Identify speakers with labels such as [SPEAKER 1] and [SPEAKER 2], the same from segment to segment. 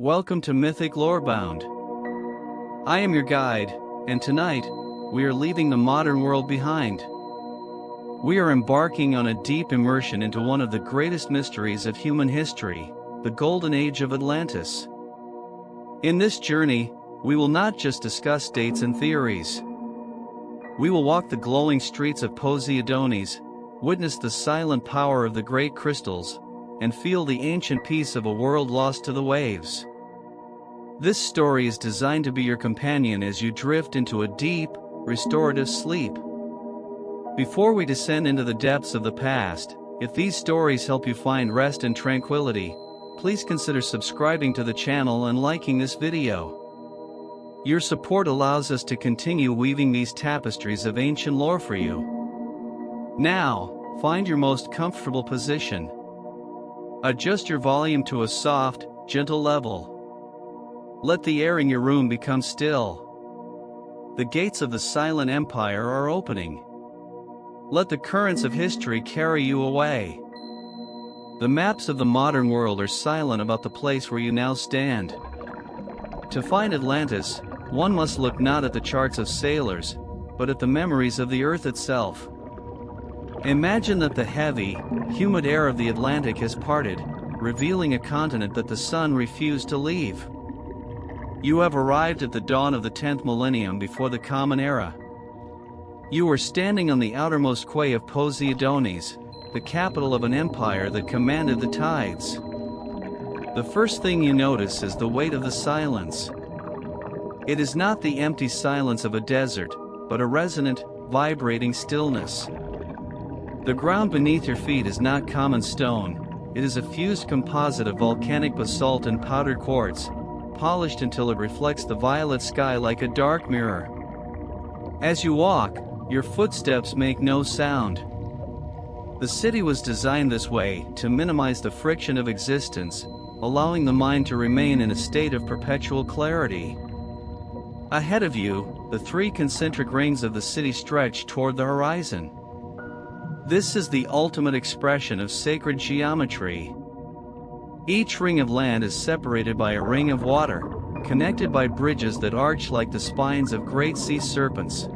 [SPEAKER 1] Welcome to Mythic Lorebound. I am your guide, and tonight, we are leaving the modern world behind. We are embarking on a deep immersion into one of the greatest mysteries of human history, the Golden Age of Atlantis. In this journey, we will not just discuss dates and theories. We will walk the glowing streets of Poseidonis, witness the silent power of the great crystals, and feel the ancient peace of a world lost to the waves. This story is designed to be your companion as you drift into a deep, restorative sleep. Before we descend into the depths of the past, if these stories help you find rest and tranquility, please consider subscribing to the channel and liking this video. Your support allows us to continue weaving these tapestries of ancient lore for you. Now, find your most comfortable position. Adjust your volume to a soft, gentle level. Let the air in your room become still. The gates of the silent empire are opening. Let the currents of history carry you away. The maps of the modern world are silent about the place where you now stand. To find Atlantis, one must look not at the charts of sailors, but at the memories of the earth itself. Imagine that the heavy, humid air of the Atlantic has parted, revealing a continent that the sun refused to leave. You have arrived at the dawn of the 10th millennium before the Common Era. You are standing on the outermost quay of Poseidonis, the capital of an empire that commanded the tides. The first thing you notice is the weight of the silence. It is not the empty silence of a desert, but a resonant, vibrating stillness. The ground beneath your feet is not common stone, it is a fused composite of volcanic basalt and powdered quartz, polished until it reflects the violet sky like a dark mirror. As you walk, your footsteps make no sound. The city was designed this way to minimize the friction of existence, allowing the mind to remain in a state of perpetual clarity. Ahead of you, the three concentric rings of the city stretch toward the horizon. This is the ultimate expression of sacred geometry. Each ring of land is separated by a ring of water, connected by bridges that arch like the spines of great sea serpents.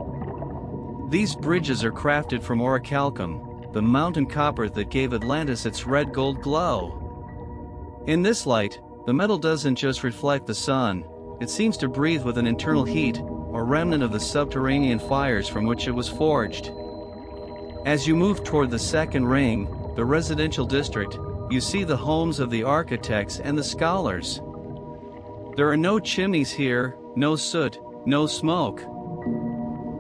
[SPEAKER 1] These bridges are crafted from orichalcum, the mountain copper that gave Atlantis its red-gold glow. In this light, the metal doesn't just reflect the sun, it seems to breathe with an internal heat, a remnant of the subterranean fires from which it was forged. As you move toward the second ring, the residential district, you see the homes of the architects and the scholars. There are no chimneys here, no soot, no smoke.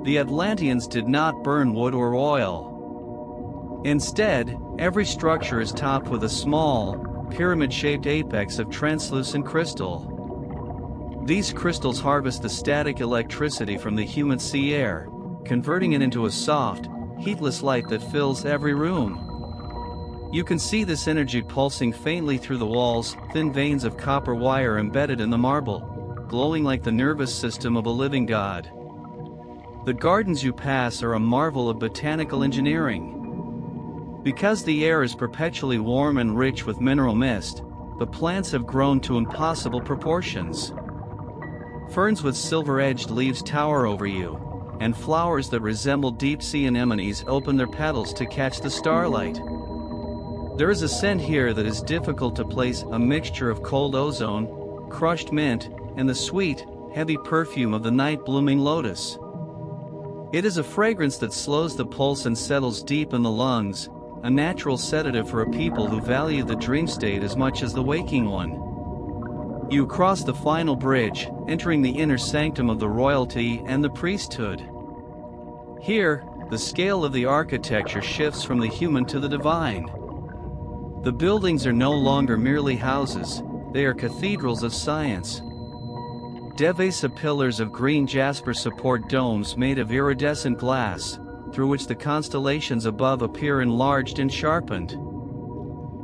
[SPEAKER 1] The Atlanteans did not burn wood or oil. Instead, every structure is topped with a small, pyramid-shaped apex of translucent crystal. These crystals harvest the static electricity from the humid sea air, converting it into a soft, heatless light that fills every room. You can see this energy pulsing faintly through the walls, thin veins of copper wire embedded in the marble, glowing like the nervous system of a living god. The gardens you pass are a marvel of botanical engineering. Because the air is perpetually warm and rich with mineral mist, the plants have grown to impossible proportions. Ferns with silver-edged leaves tower over you, and flowers that resemble deep-sea anemones open their petals to catch the starlight. There is a scent here that is difficult to place, a mixture of cold ozone, crushed mint, and the sweet, heavy perfume of the night-blooming lotus. It is a fragrance that slows the pulse and settles deep in the lungs, a natural sedative for a people who value the dream state as much as the waking one. You cross the final bridge, entering the inner sanctum of the royalty and the priesthood. Here, the scale of the architecture shifts from the human to the divine. The buildings are no longer merely houses, they are cathedrals of science. Devasa pillars of green jasper support domes made of iridescent glass, through which the constellations above appear enlarged and sharpened.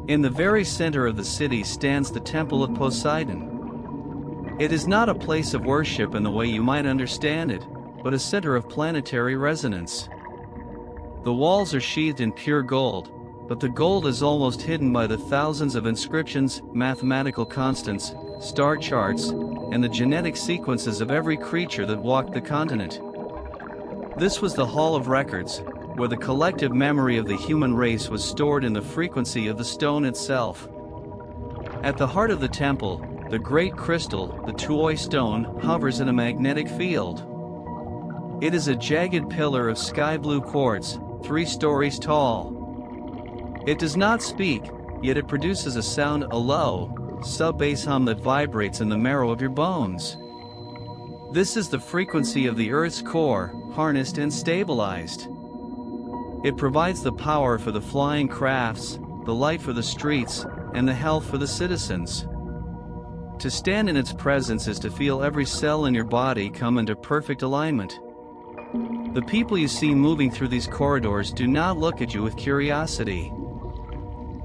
[SPEAKER 1] In the very center of the city stands the Temple of Poseidon. It is not a place of worship in the way you might understand it, but a center of planetary resonance. The walls are sheathed in pure gold, but the gold is almost hidden by the thousands of inscriptions, mathematical constants, star charts, and the genetic sequences of every creature that walked the continent. This was the Hall of Records, where the collective memory of the human race was stored in the frequency of the stone itself. At the heart of the temple, the great crystal, the Tuoi stone, hovers in a magnetic field. It is a jagged pillar of sky blue quartz, 3 stories tall. It does not speak, yet it produces a sound, a low, sub-bass hum that vibrates in the marrow of your bones. This is the frequency of the Earth's core, harnessed and stabilized. It provides the power for the flying crafts, the light for the streets, and the health for the citizens. To stand in its presence is to feel every cell in your body come into perfect alignment. The people you see moving through these corridors do not look at you with curiosity.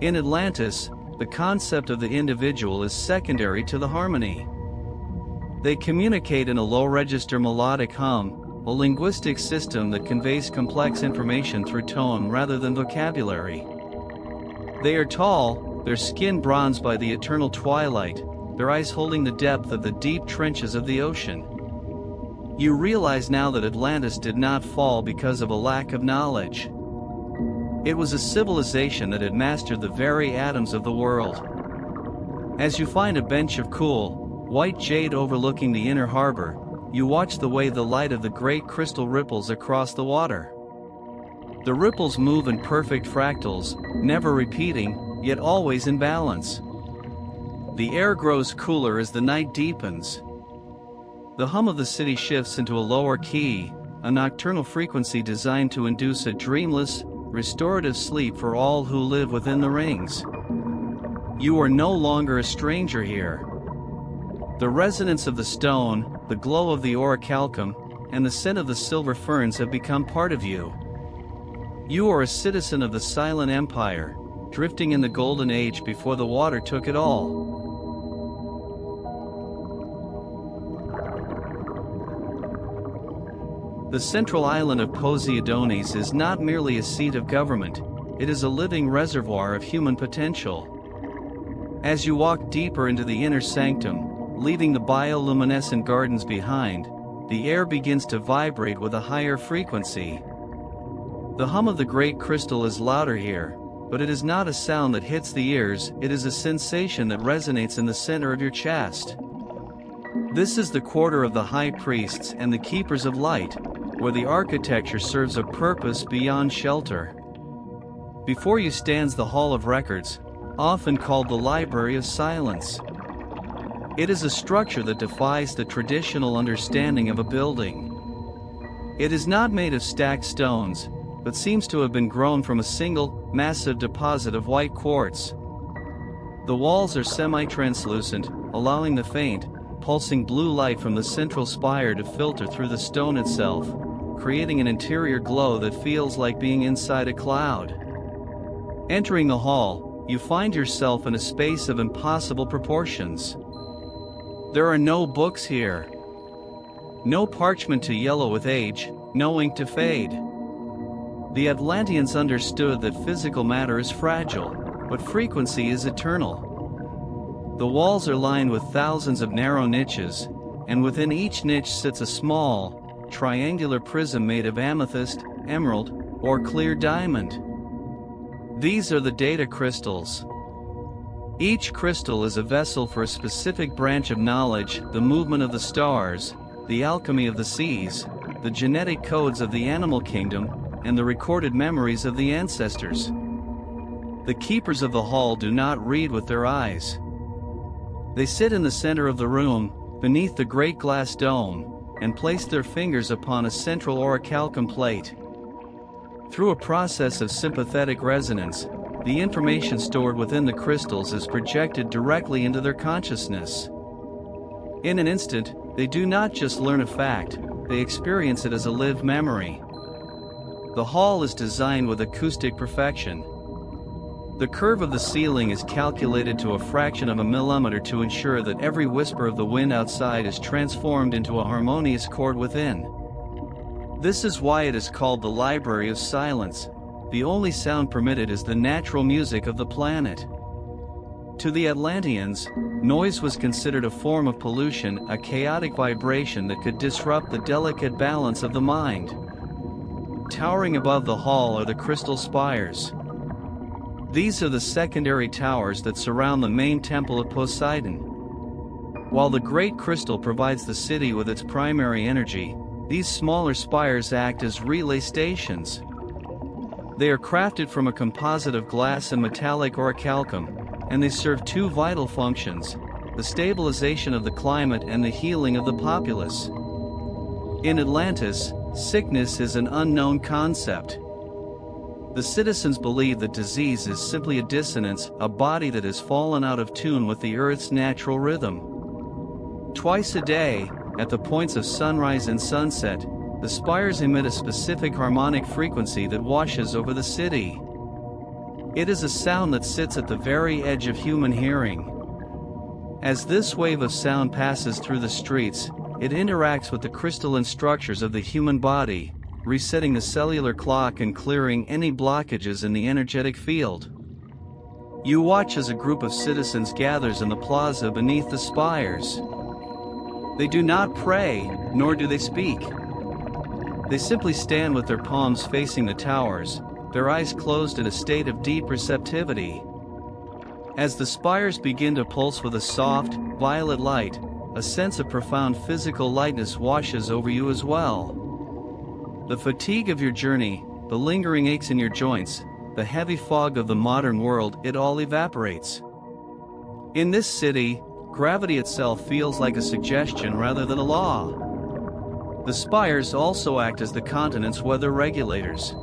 [SPEAKER 1] In Atlantis, the concept of the individual is secondary to the harmony. They communicate in a low-register melodic hum, a linguistic system that conveys complex information through tone rather than vocabulary. They are tall, their skin bronzed by the eternal twilight, their eyes holding the depth of the deep trenches of the ocean. You realize now that Atlantis did not fall because of a lack of knowledge. It was a civilization that had mastered the very atoms of the world. As you find a bench of cool, white jade overlooking the inner harbor, you watch the way the light of the great crystal ripples across the water. The ripples move in perfect fractals, never repeating, yet always in balance. The air grows cooler as the night deepens. The hum of the city shifts into a lower key, a nocturnal frequency designed to induce a dreamless, restorative sleep for all who live within the rings. You are no longer a stranger here. The resonance of the stone, the glow of the orichalcum, and the scent of the silver ferns have become part of you. You are a citizen of the silent empire, drifting in the golden age before the water took it all. The central island of Poseidonis is not merely a seat of government, it is a living reservoir of human potential. As you walk deeper into the inner sanctum, leaving the bioluminescent gardens behind, the air begins to vibrate with a higher frequency. The hum of the great crystal is louder here, but it is not a sound that hits the ears, it is a sensation that resonates in the center of your chest. This is the quarter of the high priests and the keepers of light, where the architecture serves a purpose beyond shelter. Before you stands the Hall of Records, often called the Library of Silence. It is a structure that defies the traditional understanding of a building. It is not made of stacked stones, but seems to have been grown from a single, massive deposit of white quartz. The walls are semi-translucent, allowing the faint, pulsing blue light from the central spire to filter through the stone itself, creating an interior glow that feels like being inside a cloud. Entering the hall, you find yourself in a space of impossible proportions. There are no books here. No parchment to yellow with age, no ink to fade. The Atlanteans understood that physical matter is fragile, but frequency is eternal. The walls are lined with thousands of narrow niches, and within each niche sits a small, triangular prism made of amethyst, emerald, or clear diamond. These are the data crystals. Each crystal is a vessel for a specific branch of knowledge, the movement of the stars, the alchemy of the seas, the genetic codes of the animal kingdom, and the recorded memories of the ancestors. The keepers of the hall do not read with their eyes. They sit in the center of the room, beneath the great glass dome, and place their fingers upon a central orichalcum plate. Through a process of sympathetic resonance, the information stored within the crystals is projected directly into their consciousness. In an instant, they do not just learn a fact, they experience it as a lived memory. The hall is designed with acoustic perfection. The curve of the ceiling is calculated to a fraction of a millimeter to ensure that every whisper of the wind outside is transformed into a harmonious chord within. This is why it is called the Library of Silence. The only sound permitted is the natural music of the planet. To the Atlanteans, noise was considered a form of pollution, a chaotic vibration that could disrupt the delicate balance of the mind. Towering above the hall are the crystal spires. These are the secondary towers that surround the main temple of Poseidon. While the Great Crystal provides the city with its primary energy, these smaller spires act as relay stations. They are crafted from a composite of glass and metallic orichalcum, and they serve two vital functions: the stabilization of the climate and the healing of the populace. In Atlantis, sickness is an unknown concept. The citizens believe that disease is simply a dissonance, a body that has fallen out of tune with the Earth's natural rhythm. Twice a day, at the points of sunrise and sunset, the spires emit a specific harmonic frequency that washes over the city. It is a sound that sits at the very edge of human hearing. As this wave of sound passes through the streets, it interacts with the crystalline structures of the human body, resetting the cellular clock and clearing any blockages in the energetic field. You watch as a group of citizens gathers in the plaza beneath the spires. They do not pray, nor do they speak. They simply stand with their palms facing the towers, their eyes closed in a state of deep receptivity. As the spires begin to pulse with a soft, violet light, a sense of profound physical lightness washes over you as well. The fatigue of your journey, the lingering aches in your joints, the heavy fog of the modern world, it all evaporates. In this city, gravity itself feels like a suggestion rather than a law. The spires also act as the continent's weather regulators.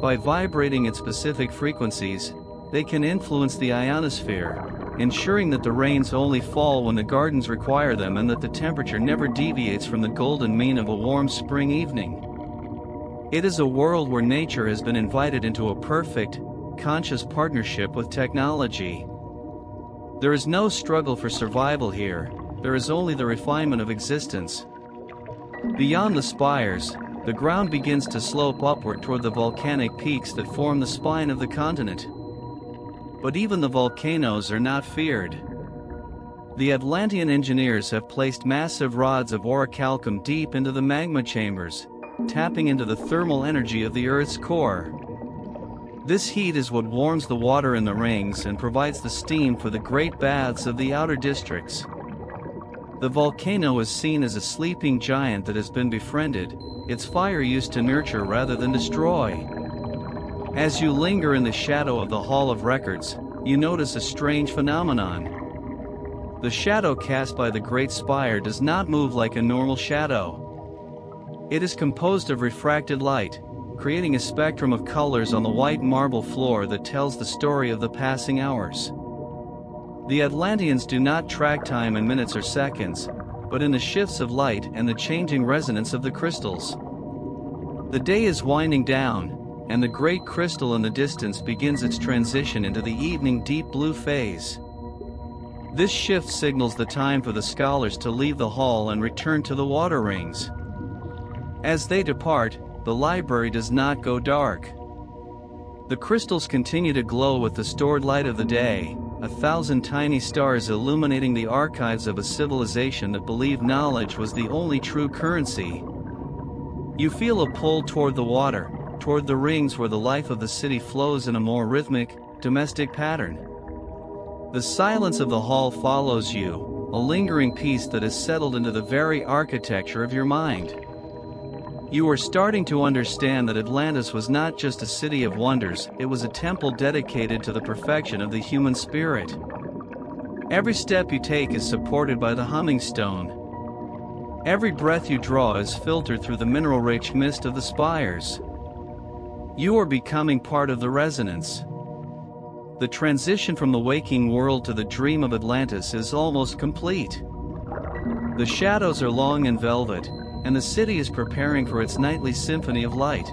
[SPEAKER 1] By vibrating at specific frequencies, they can influence the ionosphere, ensuring that the rains only fall when the gardens require them and that the temperature never deviates from the golden mean of a warm spring evening. It is a world where nature has been invited into a perfect, conscious partnership with technology. There is no struggle for survival here, there is only the refinement of existence. Beyond the spires, the ground begins to slope upward toward the volcanic peaks that form the spine of the continent. But even the volcanoes are not feared. The Atlantean engineers have placed massive rods of orichalcum deep into the magma chambers, tapping into the thermal energy of the Earth's core. This heat is what warms the water in the rings and provides the steam for the great baths of the outer districts. The volcano is seen as a sleeping giant that has been befriended, its fire used to nurture rather than destroy. As you linger in the shadow of the Hall of Records, you notice a strange phenomenon. The shadow cast by the Great Spire does not move like a normal shadow. It is composed of refracted light, creating a spectrum of colors on the white marble floor that tells the story of the passing hours. The Atlanteans do not track time in minutes or seconds, but in the shifts of light and the changing resonance of the crystals. The day is winding down, and the great crystal in the distance begins its transition into the evening deep blue phase. This shift signals the time for the scholars to leave the hall and return to the water rings. As they depart, the library does not go dark. The crystals continue to glow with the stored light of the day, 1,000 tiny stars illuminating the archives of a civilization that believed knowledge was the only true currency. You feel a pull toward the water, toward the rings where the life of the city flows in a more rhythmic, domestic pattern. The silence of the hall follows you, a lingering peace that has settled into the very architecture of your mind. You are starting to understand that Atlantis was not just a city of wonders, it was a temple dedicated to the perfection of the human spirit. Every step you take is supported by the humming stone. Every breath you draw is filtered through the mineral-rich mist of the spires. You are becoming part of the resonance. The transition from the waking world to the dream of Atlantis is almost complete. The shadows are long and velvet, and the city is preparing for its nightly symphony of light.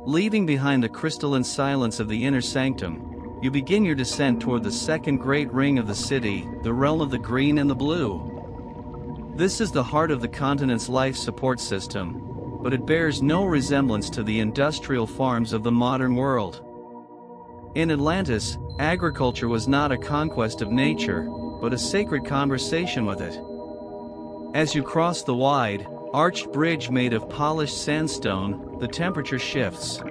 [SPEAKER 1] Leaving behind the crystalline silence of the inner sanctum, you begin your descent toward the second great ring of the city, the realm of the green and the blue. This is the heart of the continent's life support system, but it bears no resemblance to the industrial farms of the modern world. In Atlantis, agriculture was not a conquest of nature, but a sacred conversation with it. As you cross the wide, arched bridge made of polished sandstone, the temperature shifts.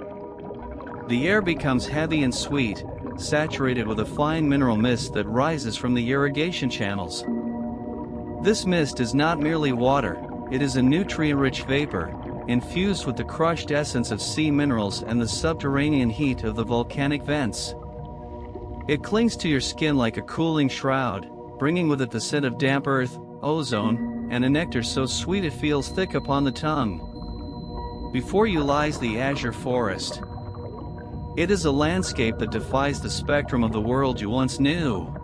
[SPEAKER 1] The air becomes heavy and sweet, saturated with a fine mineral mist that rises from the irrigation channels. This mist is not merely water, it is a nutrient-rich vapor, infused with the crushed essence of sea minerals and the subterranean heat of the volcanic vents. It clings to your skin like a cooling shroud, bringing with it the scent of damp earth, ozone, and a nectar so sweet it feels thick upon the tongue. Before you lies the azure forest. It is a landscape that defies the spectrum of the world you once knew.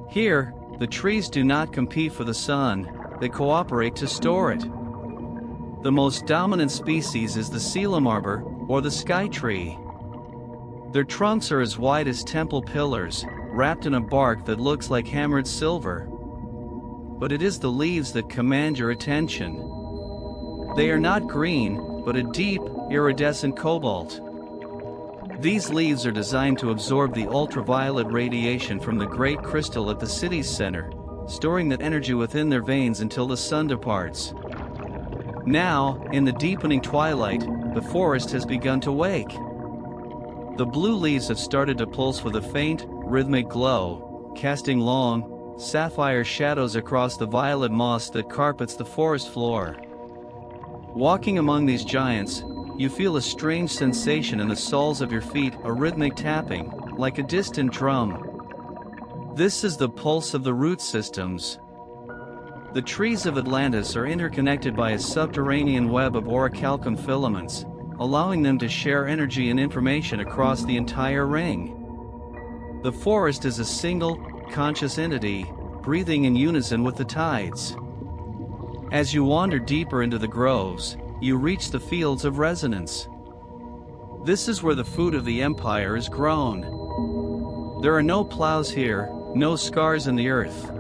[SPEAKER 1] Here, the trees do not compete for the sun, they cooperate to store it. The most dominant species is the Selim arbor, or the sky tree. Their trunks are as wide as temple pillars, wrapped in a bark that looks like hammered silver. But it is the leaves that command your attention. They are not green, but a deep, iridescent cobalt. These leaves are designed to absorb the ultraviolet radiation from the great crystal at the city's center, storing that energy within their veins until the sun departs. Now, in the deepening twilight, the forest has begun to wake. The blue leaves have started to pulse with a faint, rhythmic glow, casting long, sapphire shadows across the violet moss that carpets the forest floor. Walking among these giants, you feel a strange sensation in the soles of your feet, a rhythmic tapping, like a distant drum. This is the pulse of the root systems. The trees of Atlantis are interconnected by a subterranean web of orichalcum filaments, allowing them to share energy and information across the entire ring. The forest is a single, conscious entity, breathing in unison with the tides. As you wander deeper into the groves, you reach the fields of resonance. This is where the food of the empire is grown. There are no plows here, no scars in the earth.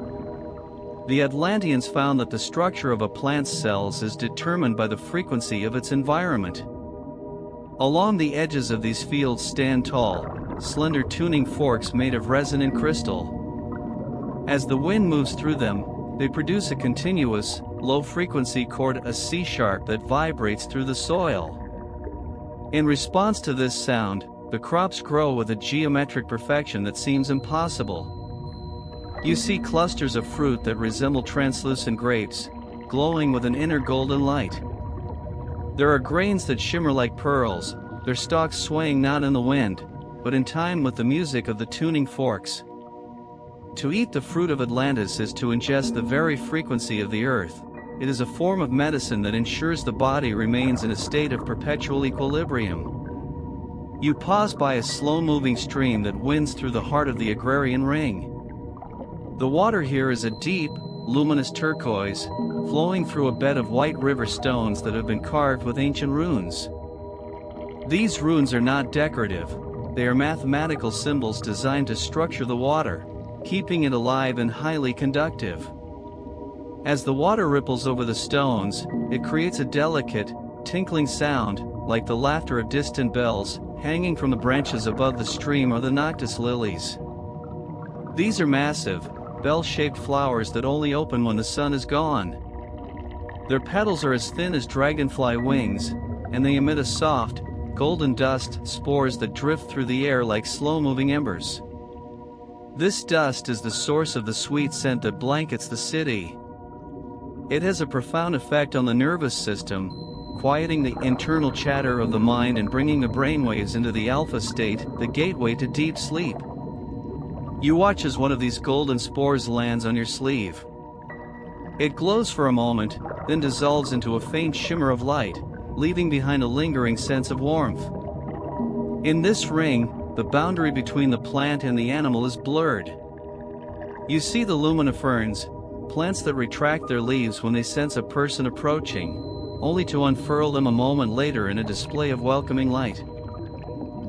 [SPEAKER 1] The Atlanteans found that the structure of a plant's cells is determined by the frequency of its environment. Along the edges of these fields stand tall, slender tuning forks made of resonant crystal. As the wind moves through them, they produce a continuous, low-frequency chord, a C-sharp that vibrates through the soil. In response to this sound, the crops grow with a geometric perfection that seems impossible. You see clusters of fruit that resemble translucent grapes, glowing with an inner golden light. There are grains that shimmer like pearls, their stalks swaying not in the wind, but in time with the music of the tuning forks. To eat the fruit of Atlantis is to ingest the very frequency of the earth. It is a form of medicine that ensures the body remains in a state of perpetual equilibrium. You pause by a slow-moving stream that winds through the heart of the agrarian ring. The water here is a deep, luminous turquoise, flowing through a bed of white river stones that have been carved with ancient runes. These runes are not decorative, they are mathematical symbols designed to structure the water, keeping it alive and highly conductive. As the water ripples over the stones, it creates a delicate, tinkling sound, like the laughter of distant bells. Hanging from the branches above the stream are the noctis lilies. These are massive, bell-shaped flowers that only open when the sun is gone. Their petals are as thin as dragonfly wings, and they emit a soft, golden dust, spores that drift through the air like slow-moving embers. This dust is the source of the sweet scent that blankets the city. It has a profound effect on the nervous system, quieting the internal chatter of the mind and bringing the brainwaves into the alpha state, the gateway to deep sleep. You watch as one of these golden spores lands on your sleeve. It glows for a moment, then dissolves into a faint shimmer of light, leaving behind a lingering sense of warmth. In this ring, the boundary between the plant and the animal is blurred. You see the luminiferns, plants that retract their leaves when they sense a person approaching, only to unfurl them a moment later in a display of welcoming light.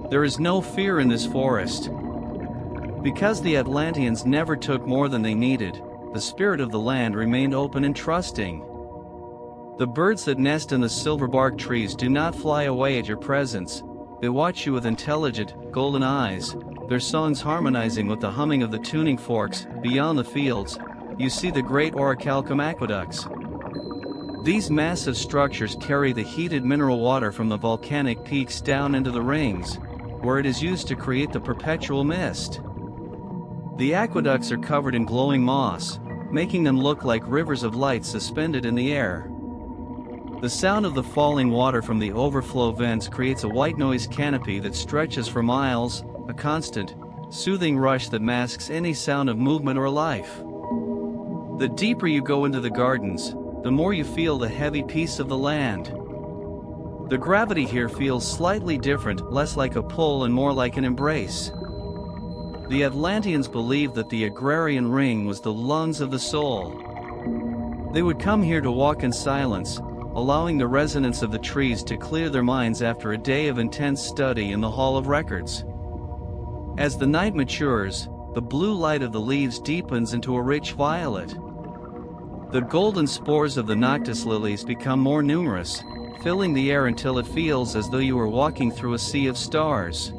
[SPEAKER 1] There is no fear in this forest. Because the Atlanteans never took more than they needed, the spirit of the land remained open and trusting. The birds that nest in the silverbark trees do not fly away at your presence. They watch you with intelligent, golden eyes, their songs harmonizing with the humming of the tuning forks. Beyond the fields, you see the great orichalcum aqueducts. These massive structures carry the heated mineral water from the volcanic peaks down into the rings, where it is used to create the perpetual mist. The aqueducts are covered in glowing moss, making them look like rivers of light suspended in the air. The sound of the falling water from the overflow vents creates a white noise canopy that stretches for miles, a constant, soothing rush that masks any sound of movement or life. The deeper you go into the gardens, the more you feel the heavy peace of the land. The gravity here feels slightly different, less like a pull and more like an embrace. The Atlanteans believed that the agrarian ring was the lungs of the soul. They would come here to walk in silence, allowing the resonance of the trees to clear their minds after a day of intense study in the Hall of Records. As the night matures, the blue light of the leaves deepens into a rich violet. The golden spores of the noctis lilies become more numerous, filling the air until it feels as though you are walking through a sea of stars.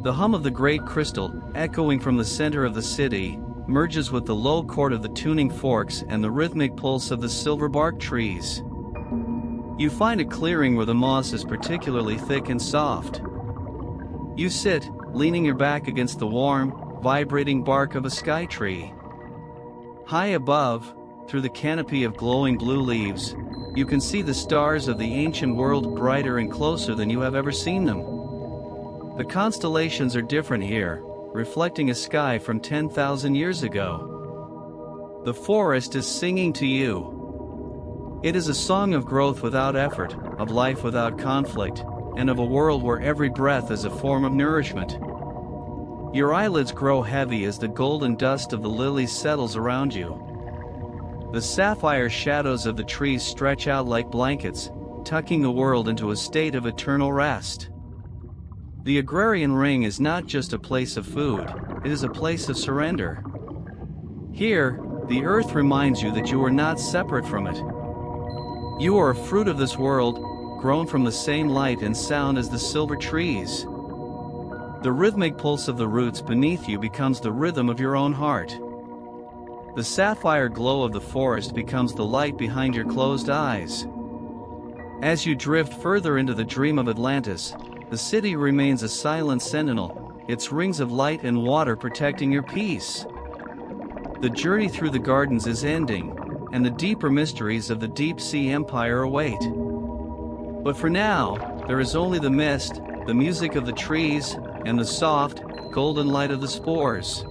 [SPEAKER 1] The hum of the great crystal, echoing from the center of the city, merges with the low chord of the tuning forks and the rhythmic pulse of the silverbark trees. You find a clearing where the moss is particularly thick and soft. You sit, leaning your back against the warm, vibrating bark of a sky tree. High above, through the canopy of glowing blue leaves, you can see the stars of the ancient world brighter and closer than you have ever seen them. The constellations are different here, reflecting a sky from 10,000 years ago. The forest is singing to you. It is a song of growth without effort, of life without conflict, and of a world where every breath is a form of nourishment. Your eyelids grow heavy as the golden dust of the lilies settles around you. The sapphire shadows of the trees stretch out like blankets, tucking the world into a state of eternal rest. The agrarian ring is not just a place of food, it is a place of surrender. Here, the earth reminds you that you are not separate from it. You are a fruit of this world, grown from the same light and sound as the silver trees. The rhythmic pulse of the roots beneath you becomes the rhythm of your own heart. The sapphire glow of the forest becomes the light behind your closed eyes. As you drift further into the dream of Atlantis, the city remains a silent sentinel, its rings of light and water protecting your peace. The journey through the gardens is ending, and the deeper mysteries of the deep-sea empire await. But for now, there is only the mist, the music of the trees, and the soft, golden light of the spores.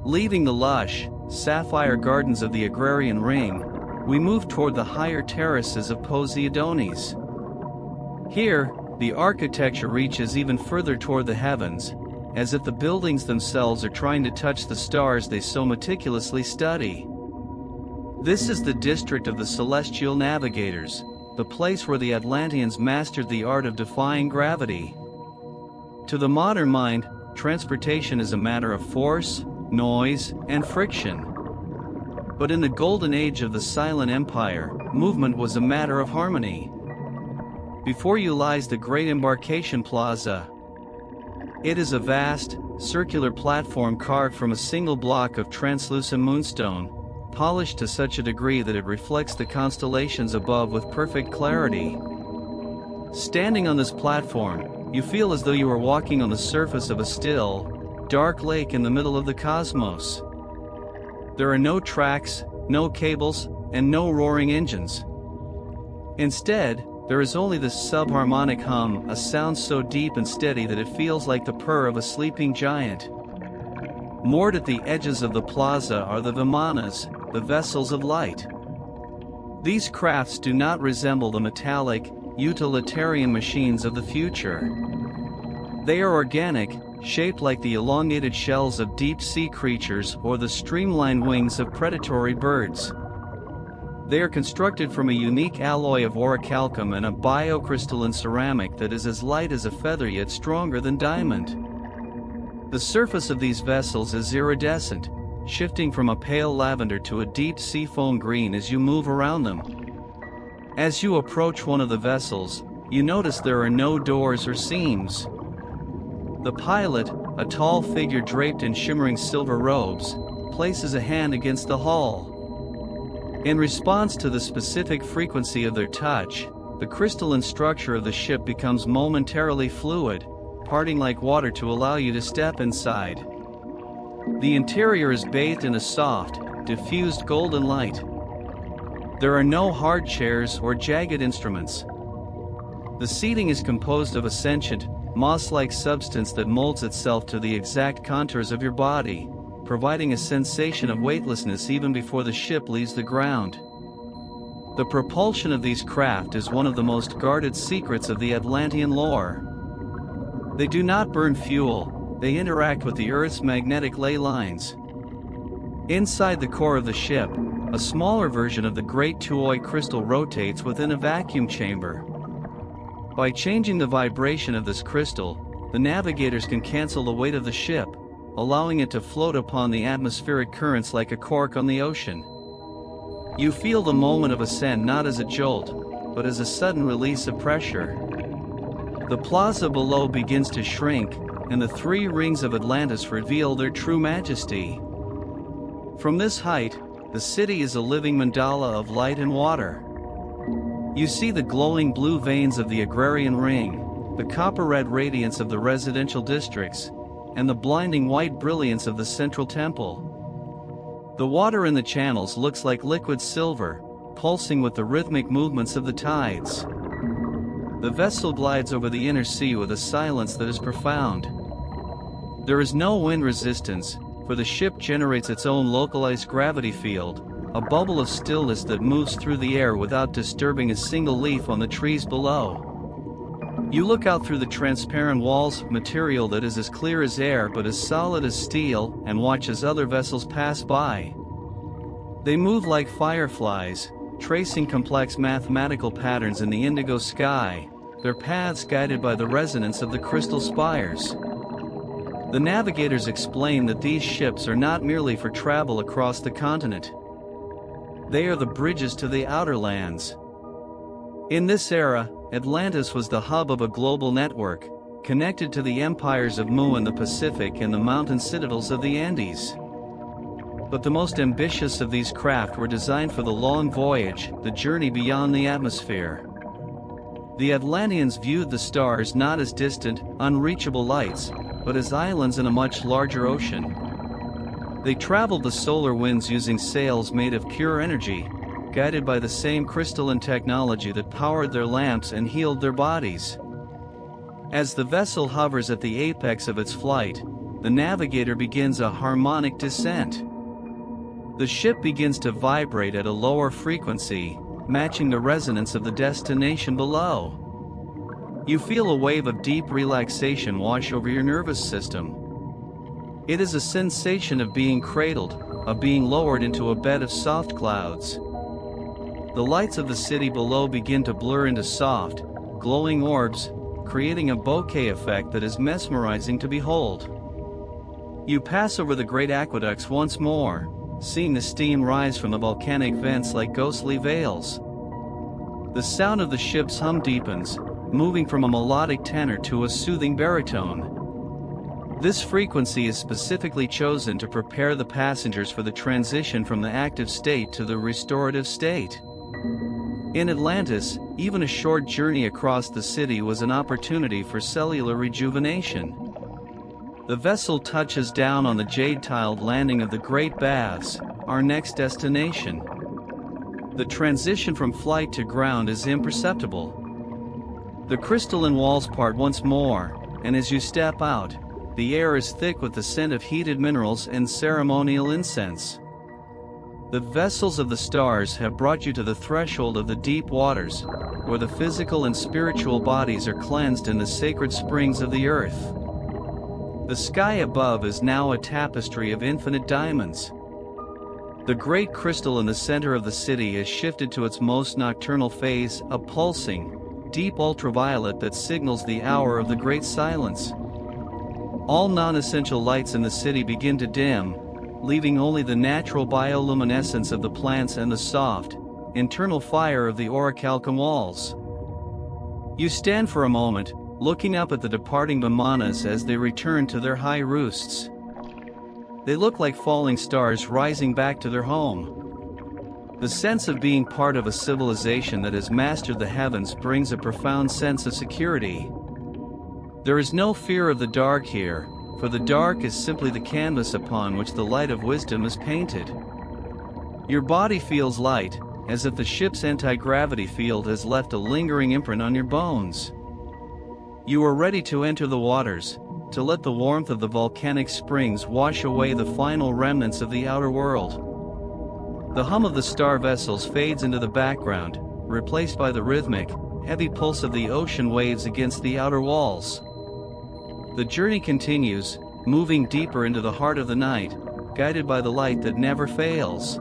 [SPEAKER 1] Leaving the lush, sapphire gardens of the agrarian ring, we move toward the higher terraces of Poseidonis. Here, the architecture reaches even further toward the heavens, as if the buildings themselves are trying to touch the stars they so meticulously study. This is the district of the celestial navigators, the place where the Atlanteans mastered the art of defying gravity. To the modern mind, transportation is a matter of force, noise, and friction. But in the golden age of the silent empire, movement was a matter of harmony. Before you lies the great embarkation plaza. It is a vast, circular platform carved from a single block of translucent moonstone, polished to such a degree that it reflects the constellations above with perfect clarity. Standing on this platform, you feel as though you are walking on the surface of a still, dark lake in the middle of the cosmos. There are no tracks, no cables, and no roaring engines. Instead, there is only the subharmonic hum, a sound so deep and steady that it feels like the purr of a sleeping giant. Moored at the edges of the plaza are the vimanas, the vessels of light. These crafts do not resemble the metallic, utilitarian machines of the future. They are organic, shaped like the elongated shells of deep-sea creatures or the streamlined wings of predatory birds. They are constructed from a unique alloy of orichalcum and a biocrystalline ceramic that is as light as a feather yet stronger than diamond. The surface of these vessels is iridescent, shifting from a pale lavender to a deep seafoam green as you move around them. As you approach one of the vessels, you notice there are no doors or seams. The pilot, a tall figure draped in shimmering silver robes, places a hand against the hull. In response to the specific frequency of their touch, the crystalline structure of the ship becomes momentarily fluid, parting like water to allow you to step inside. The interior is bathed in a soft, diffused golden light. There are no hard chairs or jagged instruments. The seating is composed of a sentient, moss-like substance that molds itself to the exact contours of your body, providing a sensation of weightlessness even before the ship leaves the ground. The propulsion of these craft is one of the most guarded secrets of the Atlantean lore. They do not burn fuel, they interact with the Earth's magnetic ley lines. Inside the core of the ship, a smaller version of the Great Tuoi crystal rotates within a vacuum chamber. By changing the vibration of this crystal, the navigators can cancel the weight of the ship, allowing it to float upon the atmospheric currents like a cork on the ocean. You feel the moment of ascent not as a jolt, but as a sudden release of pressure. The plaza below begins to shrink, and the three rings of Atlantis reveal their true majesty. From this height, the city is a living mandala of light and water. You see the glowing blue veins of the agrarian ring, the copper-red radiance of the residential districts, and the blinding white brilliance of the central temple. The water in the channels looks like liquid silver, pulsing with the rhythmic movements of the tides. The vessel glides over the inner sea with a silence that is profound. There is no wind resistance, for the ship generates its own localized gravity field, a bubble of stillness that moves through the air without disturbing a single leaf on the trees below. You look out through the transparent walls, material that is as clear as air but as solid as steel, and watch as other vessels pass by. They move like fireflies, tracing complex mathematical patterns in the indigo sky, their paths guided by the resonance of the crystal spires. The navigators explain that these ships are not merely for travel across the continent. They are the bridges to the outer lands. In this era, Atlantis was the hub of a global network, connected to the empires of Mu in the Pacific and the mountain citadels of the Andes. But the most ambitious of these craft were designed for the long voyage, the journey beyond the atmosphere. The Atlanteans viewed the stars not as distant, unreachable lights, but as islands in a much larger ocean. They traveled the solar winds using sails made of pure energy, guided by the same crystalline technology that powered their lamps and healed their bodies. As the vessel hovers at the apex of its flight, the navigator begins a harmonic descent. The ship begins to vibrate at a lower frequency, matching the resonance of the destination below. You feel a wave of deep relaxation wash over your nervous system. It is a sensation of being cradled, of being lowered into a bed of soft clouds. The lights of the city below begin to blur into soft, glowing orbs, creating a bokeh effect that is mesmerizing to behold. You pass over the great aqueducts once more, seeing the steam rise from the volcanic vents like ghostly veils. The sound of the ship's hum deepens, moving from a melodic tenor to a soothing baritone. This frequency is specifically chosen to prepare the passengers for the transition from the active state to the restorative state. In Atlantis, even a short journey across the city was an opportunity for cellular rejuvenation. The vessel touches down on the jade-tiled landing of the Great Baths, our next destination. The transition from flight to ground is imperceptible. The crystalline walls part once more, and as you step out, the air is thick with the scent of heated minerals and ceremonial incense. The vessels of the stars have brought you to the threshold of the deep waters, where the physical and spiritual bodies are cleansed in the sacred springs of the earth. The sky above is now a tapestry of infinite diamonds. The great crystal in the center of the city has shifted to its most nocturnal phase, a pulsing, deep ultraviolet that signals the hour of the great silence. All non-essential lights in the city begin to dim, leaving only the natural bioluminescence of the plants and the soft, internal fire of the orichalcum walls. You stand for a moment, looking up at the departing Vimanas as they return to their high roosts. They look like falling stars rising back to their home. The sense of being part of a civilization that has mastered the heavens brings a profound sense of security. There is no fear of the dark here, for the dark is simply the canvas upon which the light of wisdom is painted. Your body feels light, as if the ship's anti-gravity field has left a lingering imprint on your bones. You are ready to enter the waters, to let the warmth of the volcanic springs wash away the final remnants of the outer world. The hum of the star vessels fades into the background, replaced by the rhythmic, heavy pulse of the ocean waves against the outer walls. The journey continues, moving deeper into the heart of the night, guided by the light that never fails.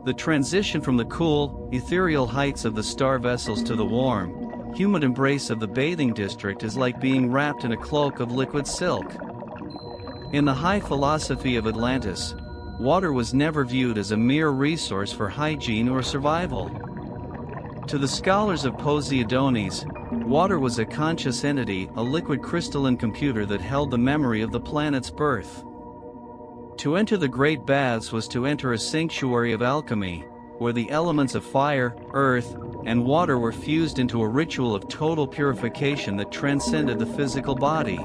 [SPEAKER 1] The transition from the cool, ethereal heights of the star vessels to the warm, humid embrace of the bathing district is like being wrapped in a cloak of liquid silk. In the high philosophy of Atlantis, water was never viewed as a mere resource for hygiene or survival. To the scholars of Poseidonis, water was a conscious entity, a liquid crystalline computer that held the memory of the planet's birth. To enter the great baths was to enter a sanctuary of alchemy, where the elements of fire, earth, and water were fused into a ritual of total purification that transcended the physical body.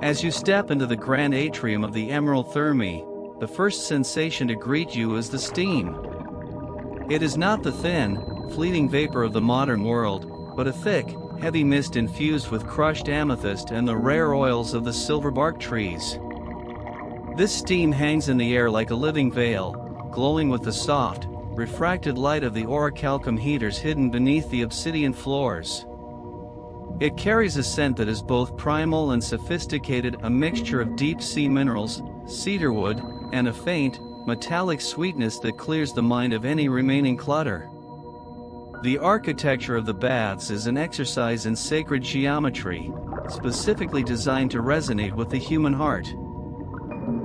[SPEAKER 1] As you step into the grand atrium of the Emerald Thermae, the first sensation to greet you is the steam. It is not the thin, fleeting vapor of the modern world, but a thick, heavy mist infused with crushed amethyst and the rare oils of the silverbark trees. This steam hangs in the air like a living veil, glowing with the soft, refracted light of the orichalcum heaters hidden beneath the obsidian floors. It carries a scent that is both primal and sophisticated, a mixture of deep-sea minerals, cedarwood, and a faint, metallic sweetness that clears the mind of any remaining clutter. The architecture of the baths is an exercise in sacred geometry, specifically designed to resonate with the human heart.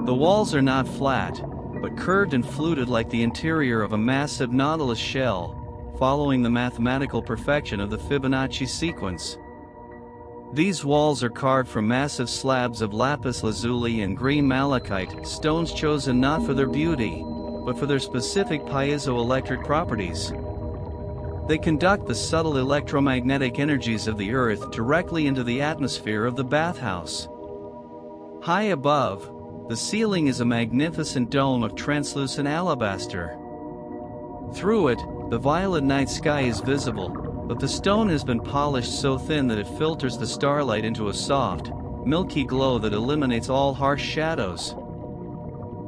[SPEAKER 1] The walls are not flat, but curved and fluted like the interior of a massive nautilus shell, following the mathematical perfection of the Fibonacci sequence. These walls are carved from massive slabs of lapis lazuli and green malachite, stones chosen not for their beauty, but for their specific piezoelectric properties. They conduct the subtle electromagnetic energies of the earth directly into the atmosphere of the bathhouse. High above, the ceiling is a magnificent dome of translucent alabaster. Through it, the violet night sky is visible, but the stone has been polished so thin that it filters the starlight into a soft, milky glow that eliminates all harsh shadows.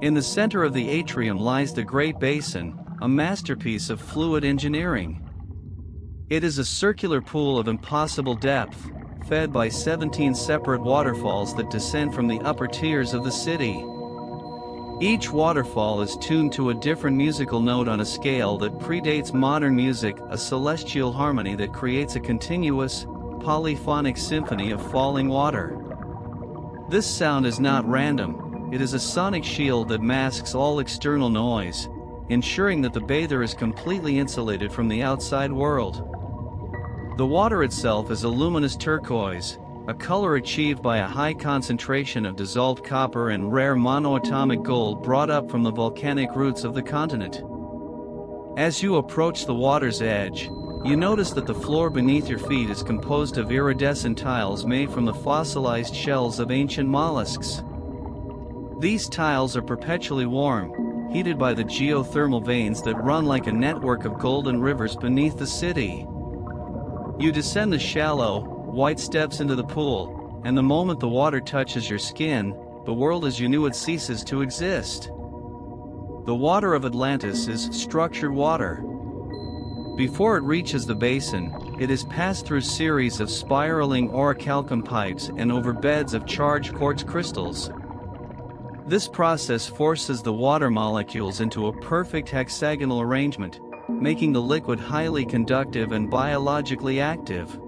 [SPEAKER 1] In the center of the atrium lies the Great Basin, a masterpiece of fluid engineering. It is a circular pool of impossible depth, fed by 17 separate waterfalls that descend from the upper tiers of the city. Each waterfall is tuned to a different musical note on a scale that predates modern music, a celestial harmony that creates a continuous, polyphonic symphony of falling water. This sound is not random, it is a sonic shield that masks all external noise, ensuring that the bather is completely insulated from the outside world. The water itself is a luminous turquoise, a color achieved by a high concentration of dissolved copper and rare monoatomic gold brought up from the volcanic roots of the continent. As you approach the water's edge, you notice that the floor beneath your feet is composed of iridescent tiles made from the fossilized shells of ancient mollusks. These tiles are perpetually warm, heated by the geothermal veins that run like a network of golden rivers beneath the city. You descend the shallow, white steps into the pool, and the moment the water touches your skin, the world as you knew it ceases to exist. The water of Atlantis is structured water. Before it reaches the basin, it is passed through series of spiraling orichalcum pipes and over beds of charged quartz crystals. This process forces the water molecules into a perfect hexagonal arrangement, making the liquid highly conductive and biologically active.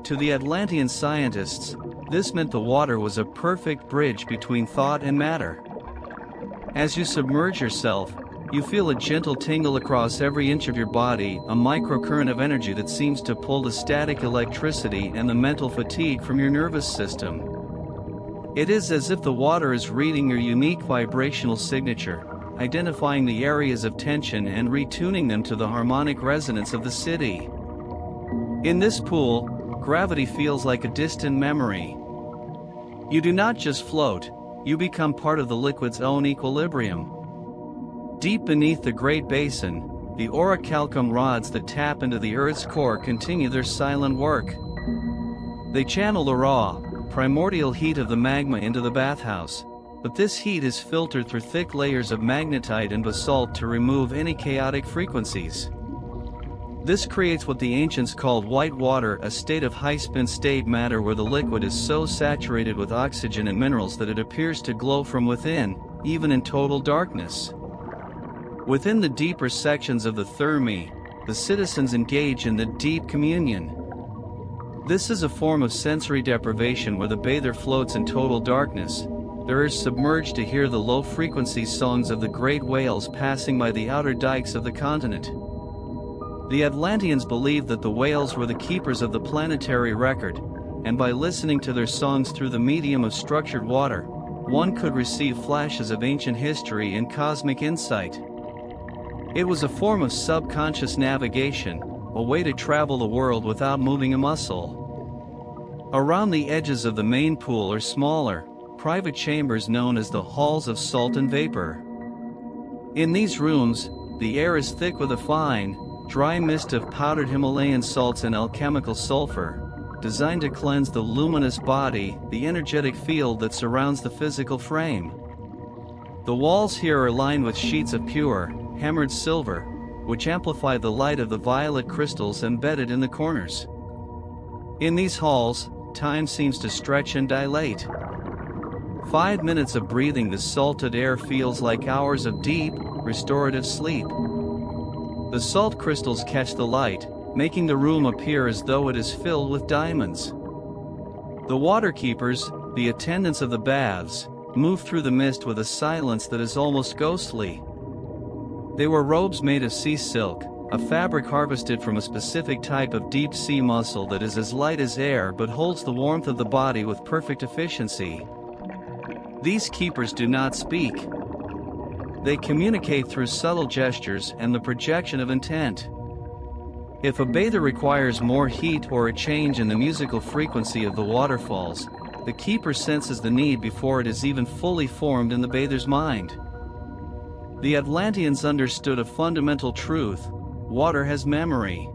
[SPEAKER 1] To the Atlantean scientists, this meant the water was a perfect bridge between thought and matter. As you submerge yourself, you feel a gentle tingle across every inch of your body, a microcurrent of energy that seems to pull the static electricity and the mental fatigue from your nervous system. It is as if the water is reading your unique vibrational signature, identifying the areas of tension and retuning them to the harmonic resonance of the city. In this pool, gravity feels like a distant memory. You do not just float, you become part of the liquid's own equilibrium. Deep beneath the Great Basin, the orichalcum rods that tap into the Earth's core continue their silent work. They channel the raw, primordial heat of the magma into the bathhouse, but this heat is filtered through thick layers of magnetite and basalt to remove any chaotic frequencies. This creates what the ancients called white water, a state of high-spin state matter where the liquid is so saturated with oxygen and minerals that it appears to glow from within, even in total darkness. Within the deeper sections of the thermae, the citizens engage in the deep communion. This is a form of sensory deprivation where the bather floats in total darkness. There is submerged to hear the low-frequency songs of the great whales passing by the outer dikes of the continent. The Atlanteans believed that the whales were the keepers of the planetary record, and by listening to their songs through the medium of structured water, one could receive flashes of ancient history and cosmic insight. It was a form of subconscious navigation, a way to travel the world without moving a muscle. Around the edges of the main pool are smaller, private chambers known as the halls of salt and vapor. In these rooms, the air is thick with a fine, dry mist of powdered Himalayan salts and alchemical sulfur, designed to cleanse the luminous body, the energetic field that surrounds the physical frame. The walls here are lined with sheets of pure, hammered silver, which amplify the light of the violet crystals embedded in the corners. In these halls, time seems to stretch and dilate. 5 minutes of breathing the salted air feels like hours of deep, restorative sleep. The salt crystals catch the light, making the room appear as though it is filled with diamonds. The water keepers, the attendants of the baths, move through the mist with a silence that is almost ghostly. They wear robes made of sea silk, a fabric harvested from a specific type of deep-sea mussel that is as light as air but holds the warmth of the body with perfect efficiency. These keepers do not speak. They communicate through subtle gestures and the projection of intent. If a bather requires more heat or a change in the musical frequency of the waterfalls, the keeper senses the need before it is even fully formed in the bather's mind. The Atlanteans understood a fundamental truth: water has memory.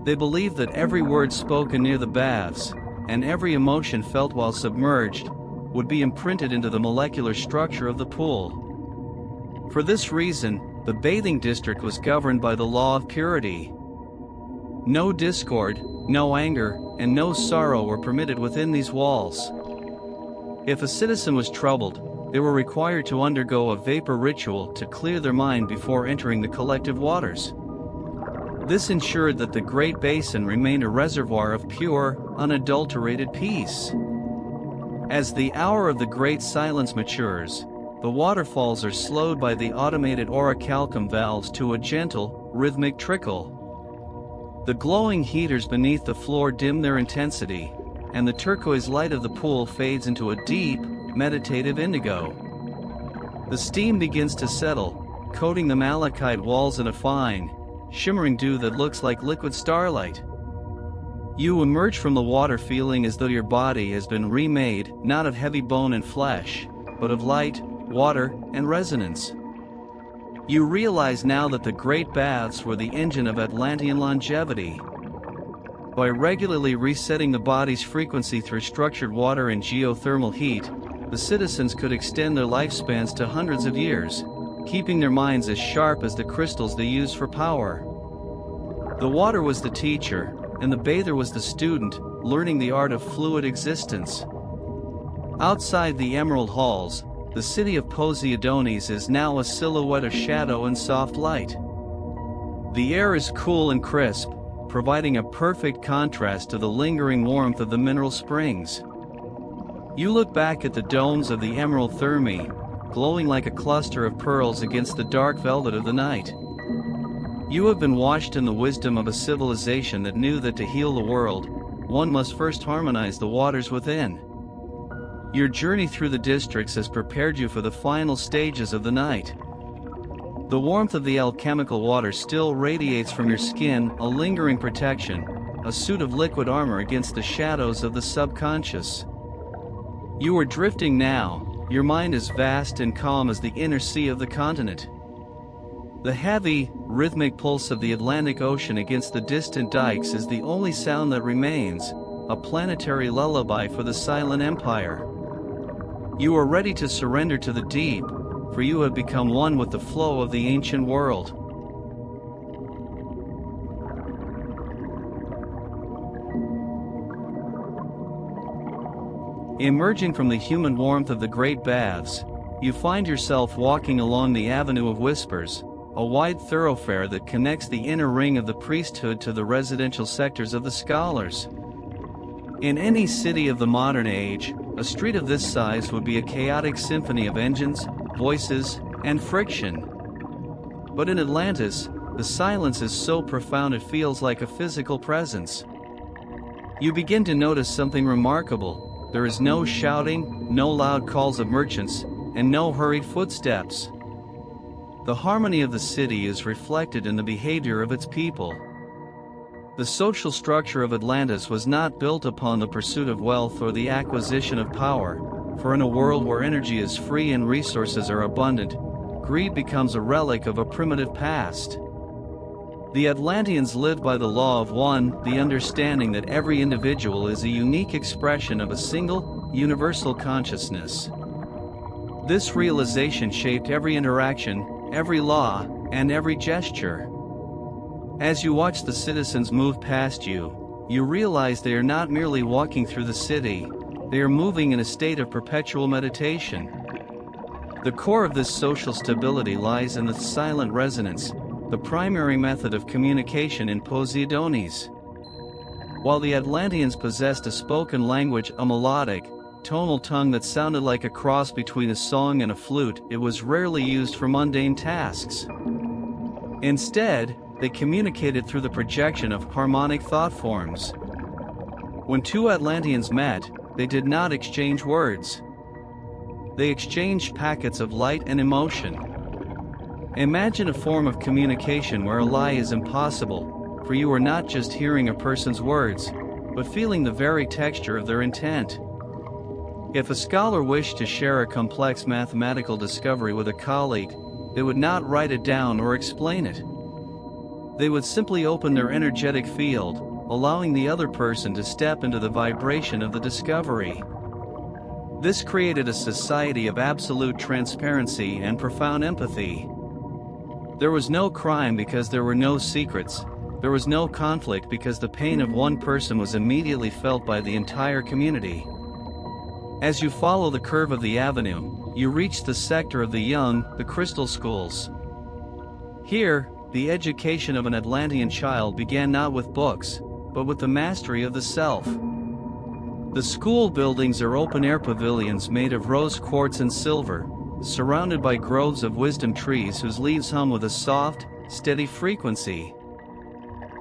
[SPEAKER 1] They believed that every word spoken near the baths, and every emotion felt while submerged, would be imprinted into the molecular structure of the pool. For this reason, the bathing district was governed by the law of purity. No discord, no anger, and no sorrow were permitted within these walls. If a citizen was troubled, they were required to undergo a vapor ritual to clear their mind before entering the collective waters. This ensured that the Great Basin remained a reservoir of pure, unadulterated peace. As the hour of the Great Silence matures, the waterfalls are slowed by the automated orichalcum valves to a gentle, rhythmic trickle. The glowing heaters beneath the floor dim their intensity, and the turquoise light of the pool fades into a deep, meditative indigo. The steam begins to settle, coating the malachite walls in a fine, shimmering dew that looks like liquid starlight. You emerge from the water feeling as though your body has been remade, not of heavy bone and flesh, but of light, water, and resonance. You realize now that the great baths were the engine of Atlantean longevity. By regularly resetting the body's frequency through structured water and geothermal heat, the citizens could extend their lifespans to hundreds of years, keeping their minds as sharp as the crystals they used for power. The water was the teacher, and the bather was the student, learning the art of fluid existence. Outside the Emerald Halls, the city of Poseidonis is now a silhouette of shadow and soft light. The air is cool and crisp, providing a perfect contrast to the lingering warmth of the mineral springs. You look back at the domes of the Emerald Thermae, glowing like a cluster of pearls against the dark velvet of the night. You have been washed in the wisdom of a civilization that knew that to heal the world, one must first harmonize the waters within. Your journey through the districts has prepared you for the final stages of the night. The warmth of the alchemical water still radiates from your skin, a lingering protection, a suit of liquid armor against the shadows of the subconscious. You are drifting now, your mind is vast and calm as the inner sea of the continent. The heavy, rhythmic pulse of the Atlantic Ocean against the distant dikes is the only sound that remains, a planetary lullaby for the silent empire. You are ready to surrender to the deep, for you have become one with the flow of the ancient world. Emerging from the human warmth of the great baths, you find yourself walking along the Avenue of Whispers, a wide thoroughfare that connects the inner ring of the priesthood to the residential sectors of the scholars. In any city of the modern age, a street of this size would be a chaotic symphony of engines, voices, and friction. But in Atlantis, the silence is so profound it feels like a physical presence. You begin to notice something remarkable. There is no shouting, no loud calls of merchants, and no hurried footsteps. The harmony of the city is reflected in the behavior of its people. The social structure of Atlantis was not built upon the pursuit of wealth or the acquisition of power, for in a world where energy is free and resources are abundant, greed becomes a relic of a primitive past. The Atlanteans lived by the law of one, the understanding that every individual is a unique expression of a single, universal consciousness. This realization shaped every interaction, every law, and every gesture. As you watch the citizens move past you, you realize they are not merely walking through the city, they are moving in a state of perpetual meditation. The core of this social stability lies in the silent resonance, the primary method of communication in Poseidonis. While the Atlanteans possessed a spoken language, a melodic, tonal tongue that sounded like a cross between a song and a flute, it was rarely used for mundane tasks. Instead, they communicated through the projection of harmonic thought forms. When two Atlanteans met, they did not exchange words. They exchanged packets of light and emotion. Imagine a form of communication where a lie is impossible, for you are not just hearing a person's words, but feeling the very texture of their intent. If a scholar wished to share a complex mathematical discovery with a colleague, they would not write it down or explain it. They would simply open their energetic field, allowing the other person to step into the vibration of the discovery. This created a society of absolute transparency and profound empathy. There was no crime because there were no secrets. There was no conflict because the pain of one person was immediately felt by the entire community. As you follow the curve of the avenue, you reach the sector of the young, the crystal schools. Here, the education of an Atlantean child began not with books, but with the mastery of the self. The school buildings are open-air pavilions made of rose quartz and silver, surrounded by groves of wisdom trees whose leaves hum with a soft, steady frequency.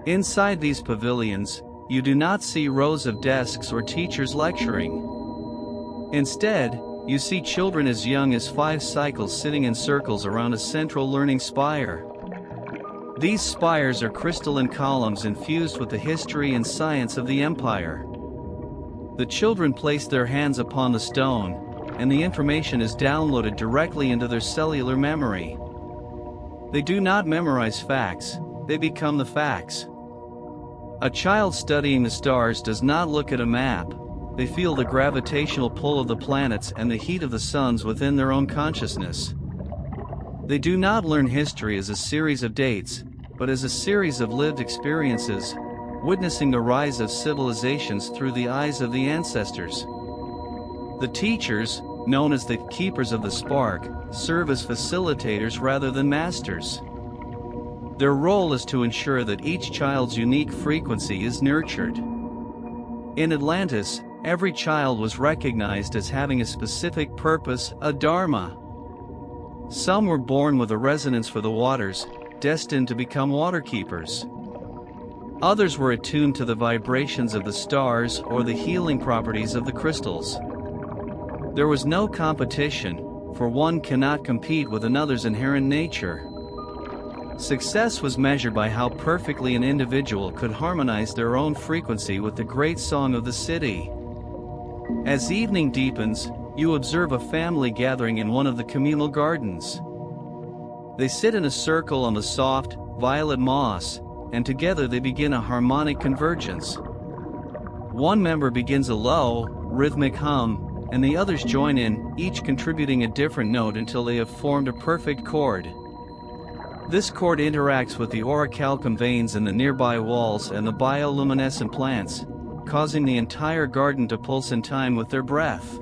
[SPEAKER 1] Inside these pavilions, you do not see rows of desks or teachers lecturing. Instead, you see children as young as 5 cycles sitting in circles around a central learning spire. These spires are crystalline columns infused with the history and science of the empire. The children place their hands upon the stone, and the information is downloaded directly into their cellular memory. They do not memorize facts, they become the facts. A child studying the stars does not look at a map, they feel the gravitational pull of the planets and the heat of the suns within their own consciousness. They do not learn history as a series of dates, but as a series of lived experiences, witnessing the rise of civilizations through the eyes of the ancestors. The teachers, known as the keepers of the spark, serve as facilitators rather than masters. Their role is to ensure that each child's unique frequency is nurtured. In Atlantis, every child was recognized as having a specific purpose, a dharma. Some were born with a resonance for the waters, destined to become water keepers. Others were attuned to the vibrations of the stars or the healing properties of the crystals. There was no competition, for one cannot compete with another's inherent nature. Success was measured by how perfectly an individual could harmonize their own frequency with the great song of the city. As evening deepens, you observe a family gathering in one of the communal gardens. They sit in a circle on the soft, violet moss, and together they begin a harmonic convergence. One member begins a low, rhythmic hum, and the others join in, each contributing a different note until they have formed a perfect chord. This chord interacts with the orichalcum veins in the nearby walls and the bioluminescent plants, causing the entire garden to pulse in time with their breath.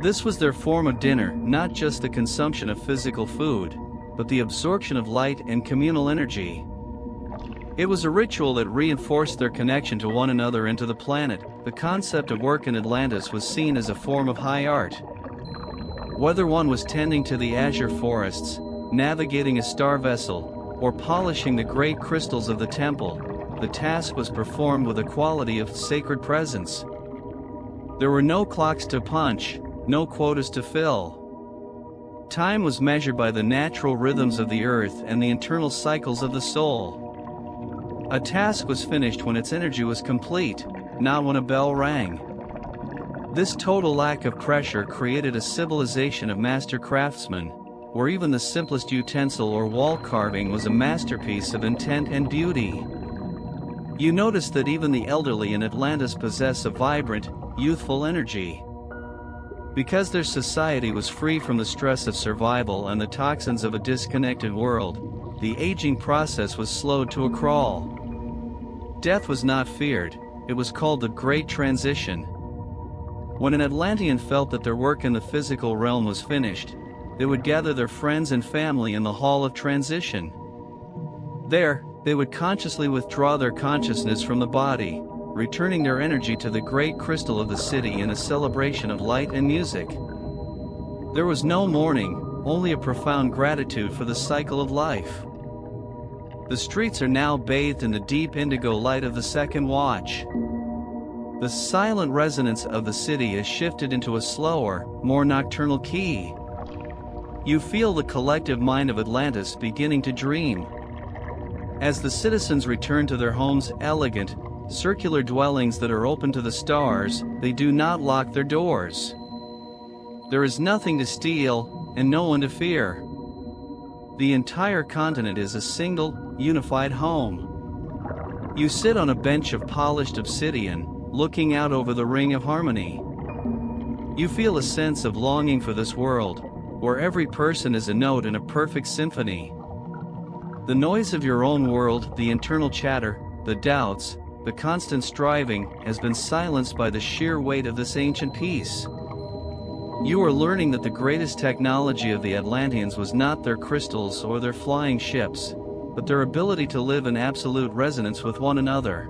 [SPEAKER 1] This was their form of dinner, not just the consumption of physical food, but the absorption of light and communal energy. It was a ritual that reinforced their connection to one another and to the planet. The concept of work in Atlantis was seen as a form of high art. Whether one was tending to the azure forests, navigating a star vessel, or polishing the great crystals of the temple, the task was performed with a quality of sacred presence. There were no clocks to punch, no quotas to fill. Time was measured by the natural rhythms of the earth and the internal cycles of the soul. A task was finished when its energy was complete, not when a bell rang. This total lack of pressure created a civilization of master craftsmen, where even the simplest utensil or wall carving was a masterpiece of intent and beauty. You notice that even the elderly in Atlantis possess a vibrant, youthful energy. Because their society was free from the stress of survival and the toxins of a disconnected world, the aging process was slowed to a crawl. Death was not feared, it was called the Great Transition. When an Atlantean felt that their work in the physical realm was finished, they would gather their friends and family in the Hall of Transition. There, they would consciously withdraw their consciousness from the body, returning their energy to the great crystal of the city in a celebration of light and music. There was no mourning, only a profound gratitude for the cycle of life. The streets are now bathed in the deep indigo light of the second watch. The silent resonance of the city has shifted into a slower, more nocturnal key. You feel the collective mind of Atlantis beginning to dream. As the citizens return to their homes, elegant, circular dwellings that are open to the stars, they do not lock their doors. There is nothing to steal, and no one to fear. The entire continent is a single, unified home. You sit on a bench of polished obsidian, looking out over the ring of harmony. You feel a sense of longing for this world, where every person is a note in a perfect symphony. The noise of your own world, the internal chatter, the doubts, the constant striving, has been silenced by the sheer weight of this ancient peace. You are learning that the greatest technology of the Atlanteans was not their crystals or their flying ships, but their ability to live in absolute resonance with one another.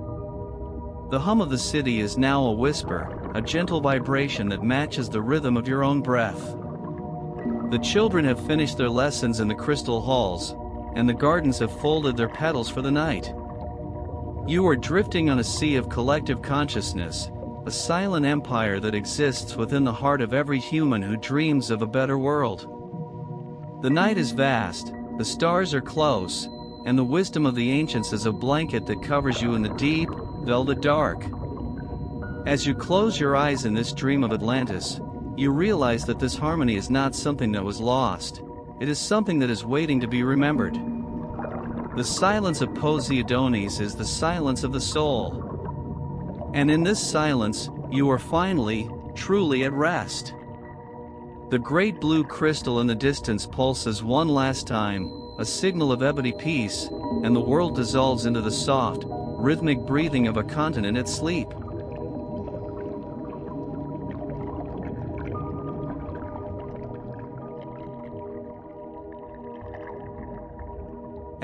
[SPEAKER 1] The hum of the city is now a whisper, a gentle vibration that matches the rhythm of your own breath. The children have finished their lessons in the crystal halls, and the gardens have folded their petals for the night. You are drifting on a sea of collective consciousness, a silent empire that exists within the heart of every human who dreams of a better world. The night is vast, the stars are close, and the wisdom of the ancients is a blanket that covers you in the deep, velvet dark. As you close your eyes in this dream of Atlantis, you realize that this harmony is not something that was lost, it is something that is waiting to be remembered. The silence of Poseidonis is the silence of the soul. And in this silence, you are finally, truly at rest. The great blue crystal in the distance pulses one last time, a signal of ebony peace, and the world dissolves into the soft, rhythmic breathing of a continent at sleep.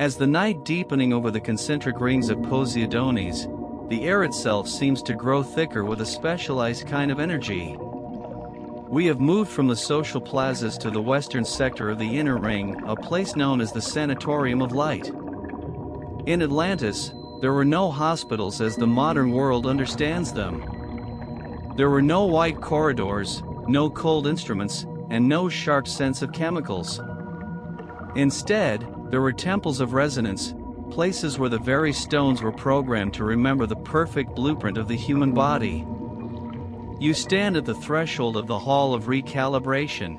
[SPEAKER 1] As the night deepening over the concentric rings of Poseidonis, the air itself seems to grow thicker with a specialized kind of energy. We have moved from the social plazas to the western sector of the inner ring, a place known as the Sanatorium of Light. In Atlantis, there were no hospitals as the modern world understands them. There were no white corridors, no cold instruments, and no sharp sense of chemicals. Instead, there were temples of resonance, places where the very stones were programmed to remember the perfect blueprint of the human body. You stand at the threshold of the hall of recalibration.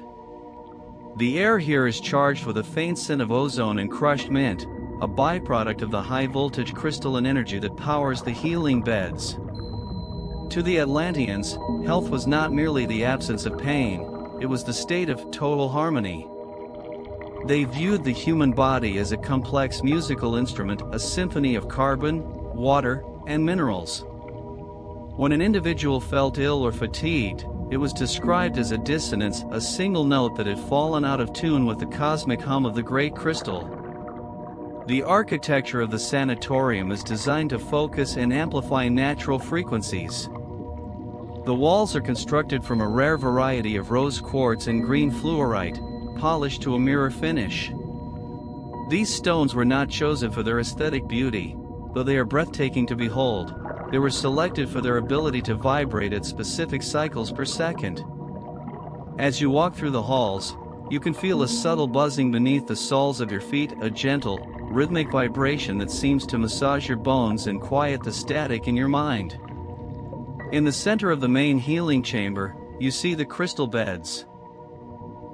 [SPEAKER 1] The air here is charged with a faint scent of ozone and crushed mint, a byproduct of the high-voltage crystalline energy that powers the healing beds. To the Atlanteans, health was not merely the absence of pain, it was the state of total harmony. They viewed the human body as a complex musical instrument, a symphony of carbon, water, and minerals. When an individual felt ill or fatigued, it was described as a dissonance, a single note that had fallen out of tune with the cosmic hum of the great crystal. The architecture of the sanatorium is designed to focus and amplify natural frequencies. The walls are constructed from a rare variety of rose quartz and green fluorite, polished to a mirror finish. These stones were not chosen for their aesthetic beauty, though they are breathtaking to behold. They were selected for their ability to vibrate at specific cycles per second. As you walk through the halls, you can feel a subtle buzzing beneath the soles of your feet, a gentle, rhythmic vibration that seems to massage your bones and quiet the static in your mind. In the center of the main healing chamber, you see the crystal beds.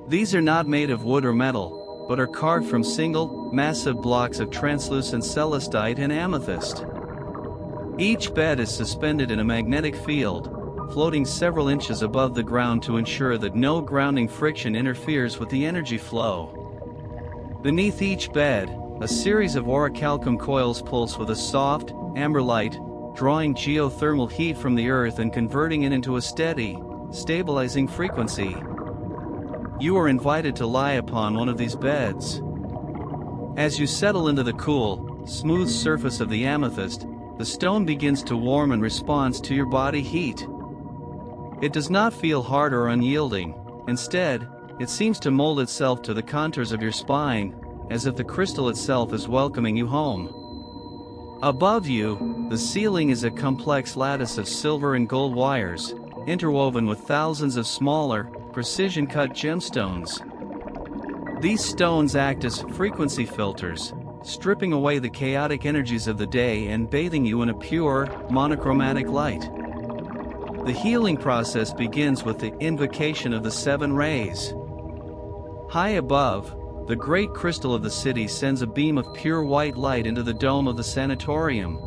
[SPEAKER 1] These are not made of wood or metal, but are carved from single, massive blocks of translucent celestite and amethyst. Each bed is suspended in a magnetic field, floating several inches above the ground to ensure that no grounding friction interferes with the energy flow. Beneath each bed, a series of orichalcum coils pulse with a soft, amber light, drawing geothermal heat from the earth and converting it into a steady, stabilizing frequency. You are invited to lie upon one of these beds. As you settle into the cool, smooth surface of the amethyst, the stone begins to warm in response to your body heat. It does not feel hard or unyielding. Instead, it seems to mold itself to the contours of your spine, as if the crystal itself is welcoming you home. Above you, the ceiling is a complex lattice of silver and gold wires, interwoven with thousands of smaller, precision-cut gemstones. These stones act as frequency filters, stripping away the chaotic energies of the day and bathing you in a pure, monochromatic light. The healing process begins with the invocation of the 7 rays. High above, the great crystal of the city sends a beam of pure white light into the dome of the sanatorium.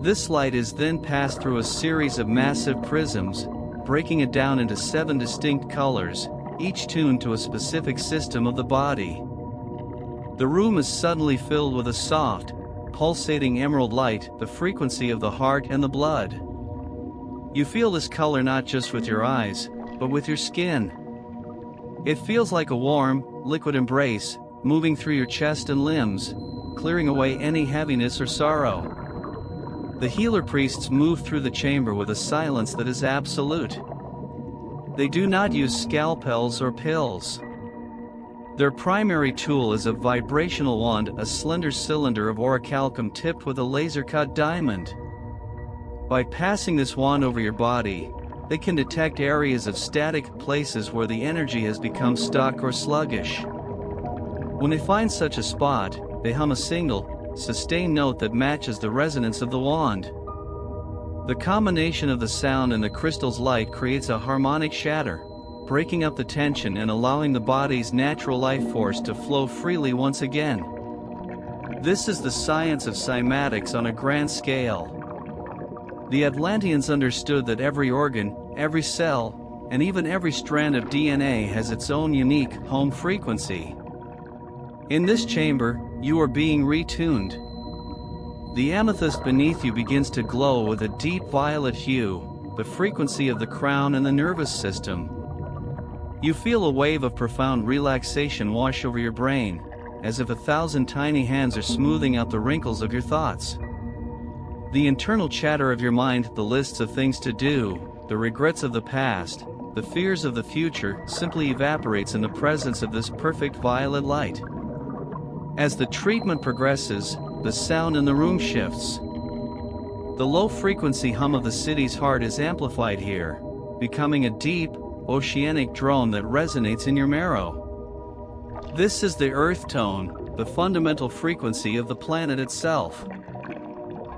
[SPEAKER 1] This light is then passed through a series of massive prisms, breaking it down into 7 distinct colors, each tuned to a specific system of the body. The room is suddenly filled with a soft, pulsating emerald light, the frequency of the heart and the blood. You feel this color not just with your eyes, but with your skin. It feels like a warm, liquid embrace, moving through your chest and limbs, clearing away any heaviness or sorrow. The healer priests move through the chamber with a silence that is absolute. They do not use scalpels or pills. Their primary tool is a vibrational wand, a slender cylinder of orichalcum tipped with a laser-cut diamond. By passing this wand over your body, they can detect areas of static, places where the energy has become stuck or sluggish. When they find such a spot, they hum a single, sustained note that matches the resonance of the wand. The combination of the sound and the crystal's light creates a harmonic shatter, breaking up the tension and allowing the body's natural life force to flow freely once again. This is the science of cymatics on a grand scale. The Atlanteans understood that every organ, every cell, and even every strand of DNA has its own unique home frequency. In this chamber, you are being retuned. The amethyst beneath you begins to glow with a deep violet hue, the frequency of the crown and the nervous system. You feel a wave of profound relaxation wash over your brain, as if 1,000 tiny hands are smoothing out the wrinkles of your thoughts. The internal chatter of your mind, the lists of things to do, the regrets of the past, the fears of the future, simply evaporates in the presence of this perfect violet light. As the treatment progresses, the sound in the room shifts. The low-frequency hum of the city's heart is amplified here, becoming a deep, oceanic drone that resonates in your marrow. This is the earth tone, the fundamental frequency of the planet itself.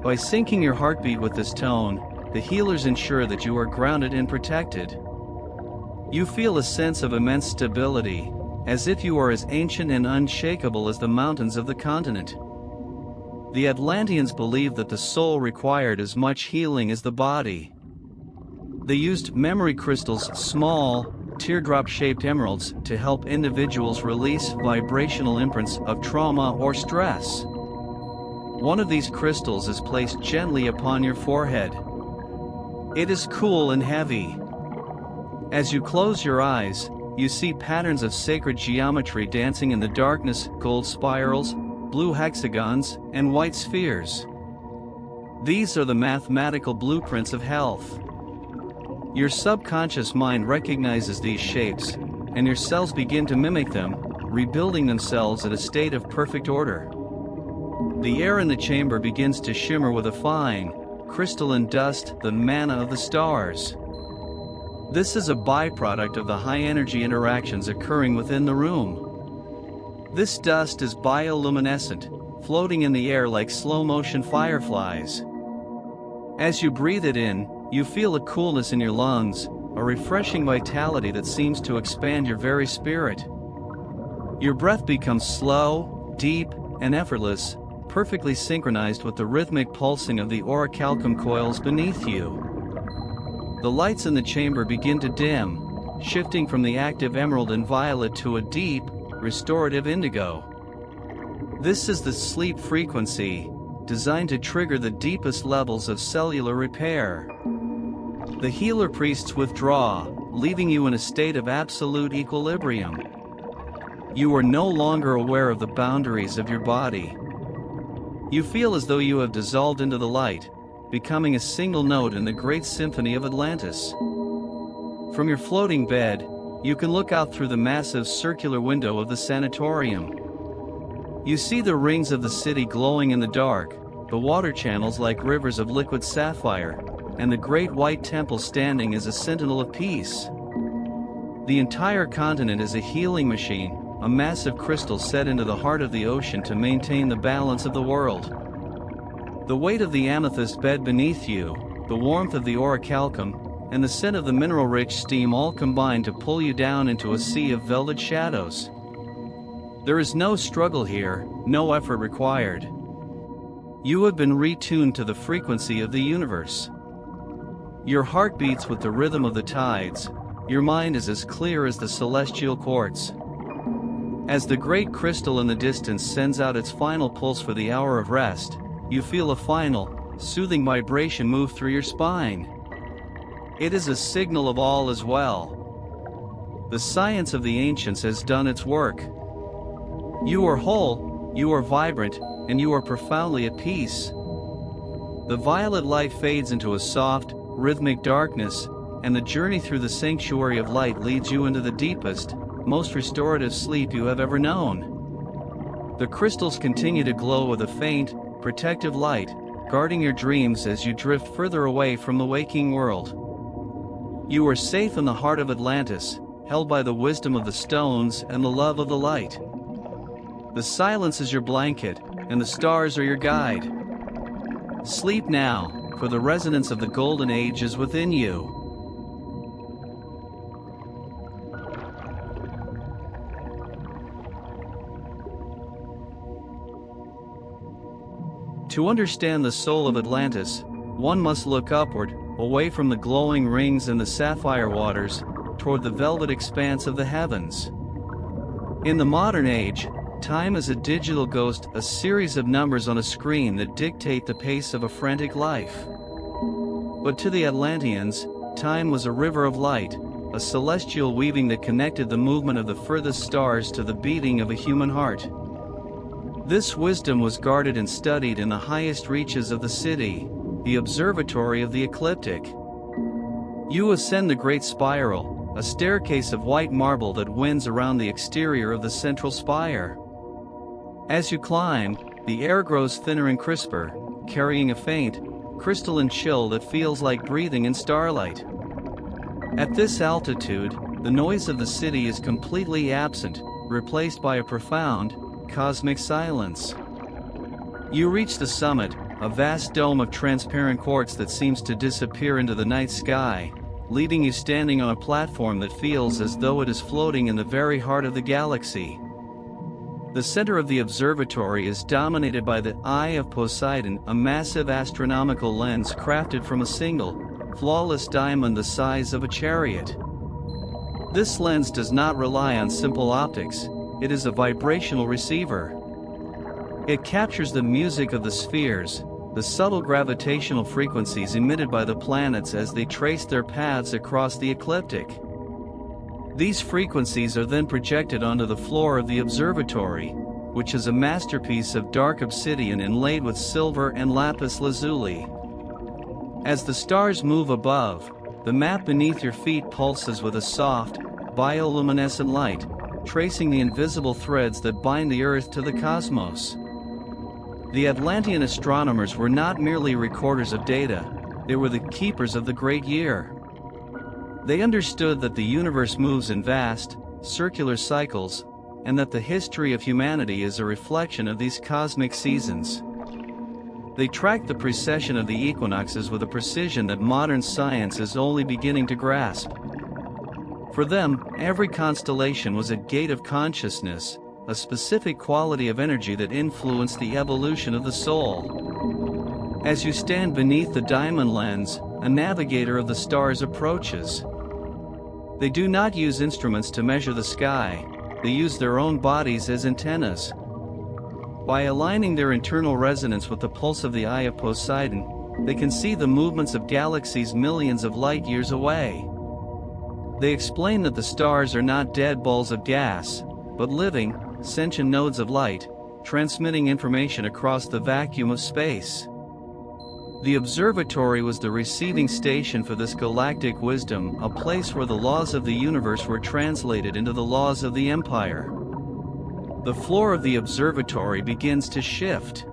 [SPEAKER 1] By syncing your heartbeat with this tone, the healers ensure that you are grounded and protected. You feel a sense of immense stability, as if you are as ancient and unshakable as the mountains of the continent. The Atlanteans believed that the soul required as much healing as the body. They used memory crystals, small, teardrop-shaped emeralds, to help individuals release vibrational imprints of trauma or stress. One of these crystals is placed gently upon your forehead. It is cool and heavy. As you close your eyes, you see patterns of sacred geometry dancing in the darkness: gold spirals, blue hexagons, and white spheres. These are the mathematical blueprints of health. Your subconscious mind recognizes these shapes, and your cells begin to mimic them, rebuilding themselves at a state of perfect order. The air in the chamber begins to shimmer with a fine, crystalline dust, the manna of the stars. This is a byproduct of the high-energy interactions occurring within the room. This dust is bioluminescent, floating in the air like slow-motion fireflies. As you breathe it in, you feel a coolness in your lungs, a refreshing vitality that seems to expand your very spirit. Your breath becomes slow, deep, and effortless, perfectly synchronized with the rhythmic pulsing of the orichalcum coils beneath you. The lights in the chamber begin to dim, shifting from the active emerald and violet to a deep, restorative indigo. This is the sleep frequency, designed to trigger the deepest levels of cellular repair. The healer priests withdraw, leaving you in a state of absolute equilibrium. You are no longer aware of the boundaries of your body. You feel as though you have dissolved into the light, becoming a single note in the great symphony of Atlantis. From your floating bed, you can look out through the massive circular window of the sanatorium. You see the rings of the city glowing in the dark, the water channels like rivers of liquid sapphire, and the great white temple standing as a sentinel of peace. The entire continent is a healing machine, a massive crystal set into the heart of the ocean to maintain the balance of the world. The weight of the amethyst bed beneath you, the warmth of the orichalcum, and the scent of the mineral-rich steam all combine to pull you down into a sea of velvet shadows. There is no struggle here, no effort required. You have been retuned to the frequency of the universe. Your heart beats with the rhythm of the tides, your mind is as clear as the celestial quartz. As the great crystal in the distance sends out its final pulse for the hour of rest, you feel a final, soothing vibration move through your spine. It is a signal of all is well. The science of the ancients has done its work. You are whole, you are vibrant, and you are profoundly at peace. The violet light fades into a soft, rhythmic darkness, and the journey through the sanctuary of light leads you into the deepest, most restorative sleep you have ever known. The crystals continue to glow with a faint, protective light, guarding your dreams as you drift further away from the waking world. You are safe in the heart of Atlantis, held by the wisdom of the stones and the love of the light. The silence is your blanket, and the stars are your guide. Sleep now, for the resonance of the golden age is within you. To understand the soul of Atlantis, one must look upward, away from the glowing rings and the sapphire waters, toward the velvet expanse of the heavens. In the modern age, time is a digital ghost, a series of numbers on a screen that dictate the pace of a frantic life. But to the Atlanteans, time was a river of light, a celestial weaving that connected the movement of the furthest stars to the beating of a human heart. This wisdom was guarded and studied in the highest reaches of the city, the observatory of the ecliptic. You ascend the great spiral, a staircase of white marble that winds around the exterior of the central spire. As you climb, the air grows thinner and crisper, carrying a faint, crystalline chill that feels like breathing in starlight. At this altitude, the noise of the city is completely absent, replaced by a profound, cosmic silence. You reach the summit, a vast dome of transparent quartz that seems to disappear into the night sky, leaving you standing on a platform that feels as though it is floating in the very heart of the galaxy. The center of the observatory is dominated by the Eye of Poseidon, a massive astronomical lens crafted from a single, flawless diamond the size of a chariot. This lens does not rely on simple optics, it is a vibrational receiver. It captures the music of the spheres, the subtle gravitational frequencies emitted by the planets as they trace their paths across the ecliptic. These frequencies are then projected onto the floor of the observatory, which is a masterpiece of dark obsidian inlaid with silver and lapis lazuli. As the stars move above, the map beneath your feet pulses with a soft, bioluminescent light, tracing the invisible threads that bind the Earth to the cosmos. The Atlantean astronomers were not merely recorders of data, they were the keepers of the great year. They understood that the universe moves in vast, circular cycles, and that the history of humanity is a reflection of these cosmic seasons. They tracked the precession of the equinoxes with a precision that modern science is only beginning to grasp. For them, every constellation was a gate of consciousness, a specific quality of energy that influenced the evolution of the soul. As you stand beneath the diamond lens, a navigator of the stars approaches. They do not use instruments to measure the sky, they use their own bodies as antennas. By aligning their internal resonance with the pulse of the Eye of Poseidon, they can see the movements of galaxies millions of light years away. They explain that the stars are not dead balls of gas, but living, sentient nodes of light, transmitting information across the vacuum of space. The observatory was the receiving station for this galactic wisdom, a place where the laws of the universe were translated into the laws of the empire. The floor of the observatory begins to shift.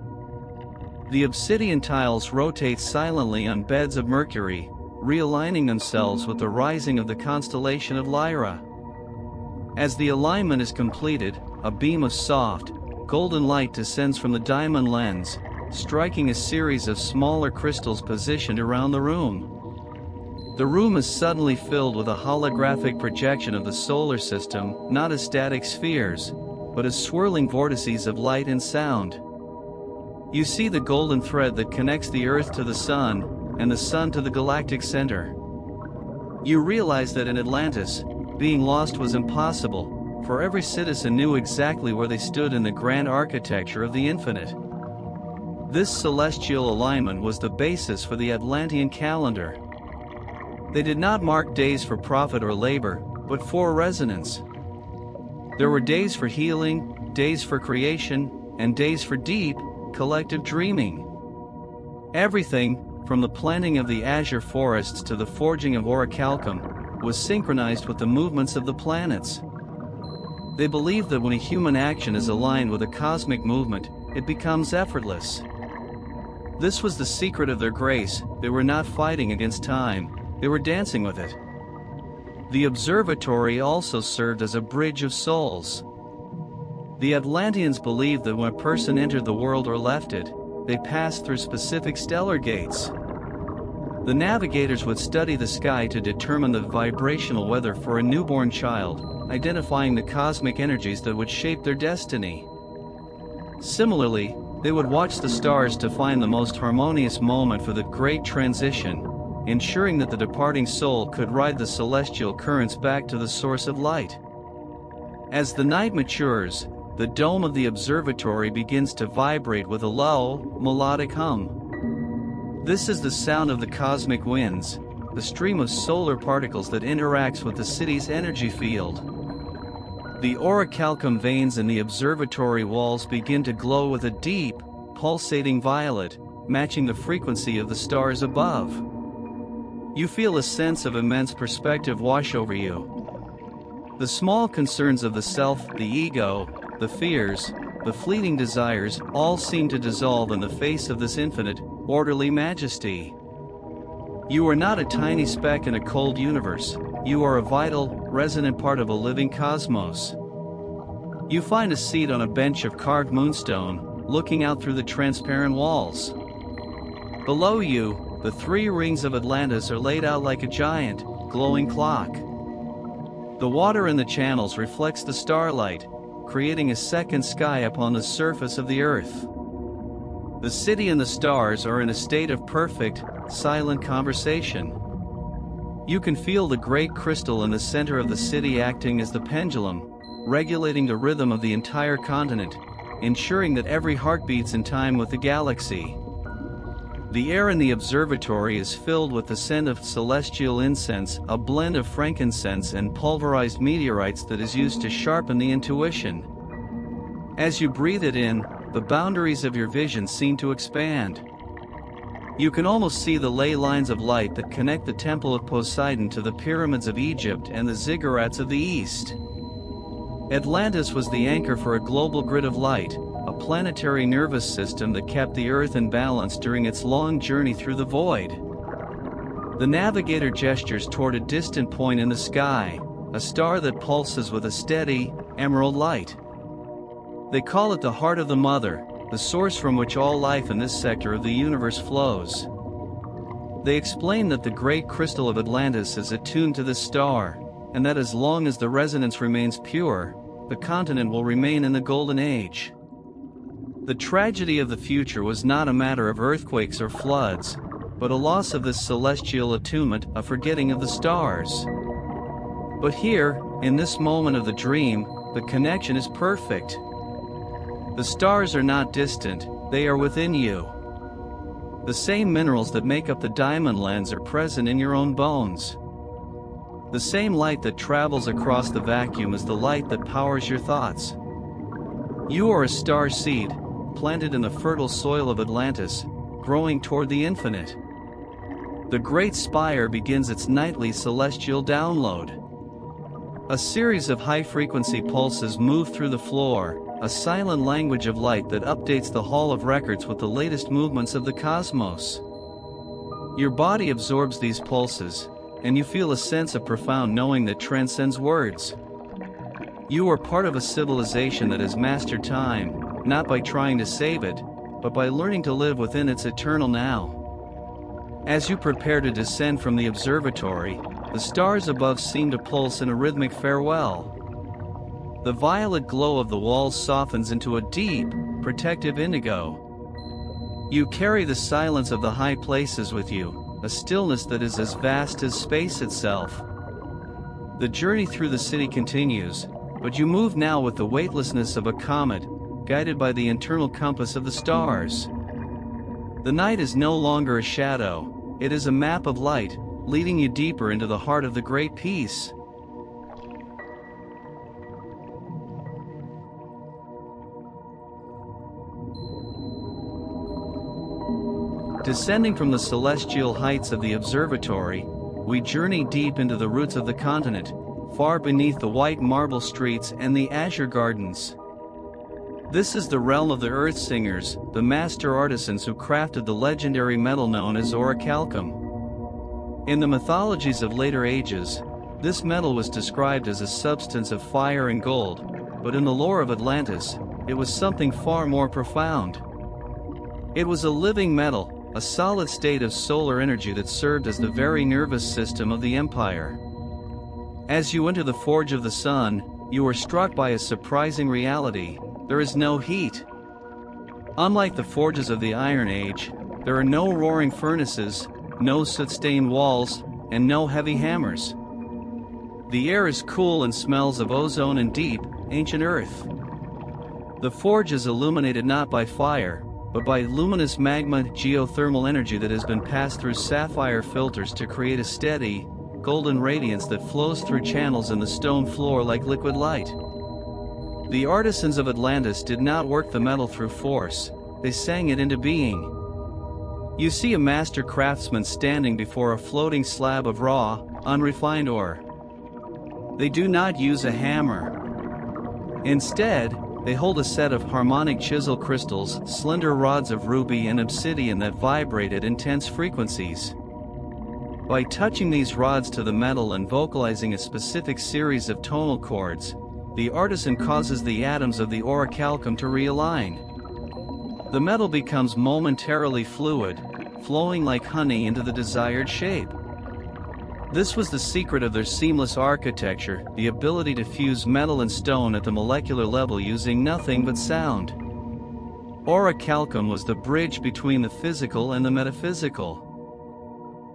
[SPEAKER 1] The obsidian tiles rotate silently on beds of mercury, realigning themselves with the rising of the constellation of Lyra. As the alignment is completed, a beam of soft, golden light descends from the diamond lens, striking a series of smaller crystals positioned around the room. The room is suddenly filled with a holographic projection of the solar system, not as static spheres, but as swirling vortices of light and sound. You see the golden thread that connects the Earth to the Sun, and the Sun to the galactic center. You realize that in Atlantis, being lost was impossible, for every citizen knew exactly where they stood in the grand architecture of the infinite. This celestial alignment was the basis for the Atlantean calendar. They did not mark days for profit or labor, but for resonance. There were days for healing, days for creation, and days for deep, collective dreaming. Everything, from the planting of the azure forests to the forging of orichalcum, was synchronized with the movements of the planets. They believed that when a human action is aligned with a cosmic movement, it becomes effortless. This was the secret of their grace. They were not fighting against time, they were dancing with it. The observatory also served as a bridge of souls. The Atlanteans believed that when a person entered the world or left it, they passed through specific stellar gates. The navigators would study the sky to determine the vibrational weather for a newborn child, identifying the cosmic energies that would shape their destiny. Similarly, they would watch the stars to find the most harmonious moment for the great transition, ensuring that the departing soul could ride the celestial currents back to the source of light. As the night matures, the dome of the observatory begins to vibrate with a low, melodic hum. This is the sound of the cosmic winds, the stream of solar particles that interacts with the city's energy field. The orichalcum veins in the observatory walls begin to glow with a deep, pulsating violet, matching the frequency of the stars above. You feel a sense of immense perspective wash over you. The small concerns of the self, the ego, the fears, the fleeting desires, all seem to dissolve in the face of this infinite, orderly majesty. You are not a tiny speck in a cold universe. You are a vital, resonant part of a living cosmos. You find a seat on a bench of carved moonstone, looking out through the transparent walls. Below you, the 3 rings of Atlantis are laid out like a giant, glowing clock. The water in the channels reflects the starlight, creating a second sky upon the surface of the earth. The city and the stars are in a state of perfect, silent conversation. You can feel the great crystal in the center of the city acting as the pendulum, regulating the rhythm of the entire continent, ensuring that every heart beats in time with the galaxy. The air in the observatory is filled with the scent of celestial incense, a blend of frankincense and pulverized meteorites that is used to sharpen the intuition. As you breathe it in, the boundaries of your vision seem to expand. You can almost see the ley lines of light that connect the Temple of Poseidon to the pyramids of Egypt and the ziggurats of the East. Atlantis was the anchor for a global grid of light, a planetary nervous system that kept the Earth in balance during its long journey through the void. The navigator gestures toward a distant point in the sky, a star that pulses with a steady, emerald light. They call it the heart of the Mother, the source from which all life in this sector of the universe flows. They explain that the great crystal of Atlantis is attuned to this star, and that as long as the resonance remains pure, the continent will remain in the Golden Age. The tragedy of the future was not a matter of earthquakes or floods, but a loss of this celestial attunement, a forgetting of the stars. But here, in this moment of the dream, the connection is perfect. The stars are not distant, they are within you. The same minerals that make up the diamond lens are present in your own bones. The same light that travels across the vacuum is the light that powers your thoughts. You are a star seed, planted in the fertile soil of Atlantis, growing toward the infinite. The great spire begins its nightly celestial download. A series of high-frequency pulses move through the floor, a silent language of light that updates the Hall of Records with the latest movements of the cosmos. Your body absorbs these pulses, and you feel a sense of profound knowing that transcends words. You are part of a civilization that has mastered time, not by trying to save it, but by learning to live within its eternal now. As you prepare to descend from the observatory, the stars above seem to pulse in a rhythmic farewell. The violet glow of the walls softens into a deep, protective indigo. You carry the silence of the high places with you, a stillness that is as vast as space itself. The journey through the city continues, but you move now with the weightlessness of a comet, guided by the internal compass of the stars. The night is no longer a shadow, it is a map of light, leading you deeper into the heart of the great peace. Descending from the celestial heights of the observatory, we journey deep into the roots of the continent, far beneath the white marble streets and the azure gardens. This is the realm of the earth singers, the master artisans who crafted the legendary metal known as orichalcum. In the mythologies of later ages, this metal was described as a substance of fire and gold, but in the lore of Atlantis, it was something far more profound. It was a living metal, a solid state of solar energy that served as the very nervous system of the empire. As you enter the Forge of the Sun, you are struck by a surprising reality: there is no heat. Unlike the forges of the Iron Age, there are no roaring furnaces, no soot-stained walls, and no heavy hammers. The air is cool and smells of ozone and deep, ancient earth. The forge is illuminated not by fire, but by luminous magma geothermal energy that has been passed through sapphire filters to create a steady, golden radiance that flows through channels in the stone floor like liquid light. The artisans of Atlantis did not work the metal through force, they sang it into being. You see a master craftsman standing before a floating slab of raw, unrefined ore. They do not use a hammer. Instead, they hold a set of harmonic chisel crystals, slender rods of ruby and obsidian that vibrate at intense frequencies. By touching these rods to the metal and vocalizing a specific series of tonal chords, the artisan causes the atoms of the orichalcum to realign. The metal becomes momentarily fluid, flowing like honey into the desired shape. This was the secret of their seamless architecture, the ability to fuse metal and stone at the molecular level using nothing but sound. Orichalcum was the bridge between the physical and the metaphysical.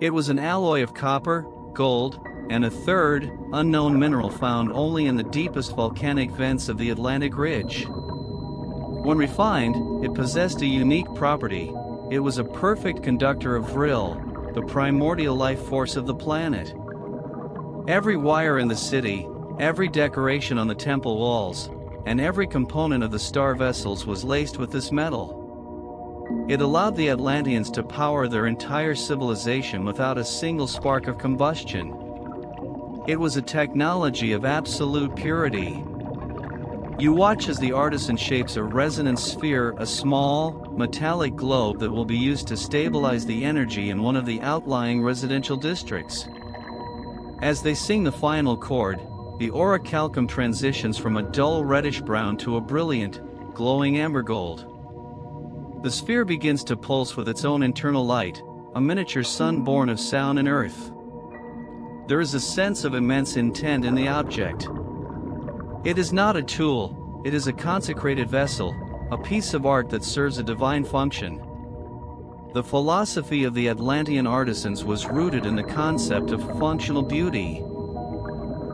[SPEAKER 1] It was an alloy of copper, gold, and a third, unknown mineral found only in the deepest volcanic vents of the Atlantic Ridge. When refined, it possessed a unique property. It was a perfect conductor of vril, the primordial life force of the planet. Every wire in the city, every decoration on the temple walls, and every component of the star vessels was laced with this metal. It allowed the Atlanteans to power their entire civilization without a single spark of combustion. It was a technology of absolute purity. You watch as the artisan shapes a resonance sphere, a small, metallic globe that will be used to stabilize the energy in one of the outlying residential districts. As they sing the final chord, the orichalcum transitions from a dull reddish-brown to a brilliant, glowing amber gold. The sphere begins to pulse with its own internal light, a miniature sun born of sound and earth. There is a sense of immense intent in the object. It is not a tool, it is a consecrated vessel, a piece of art that serves a divine function. The philosophy of the Atlantean artisans was rooted in the concept of functional beauty.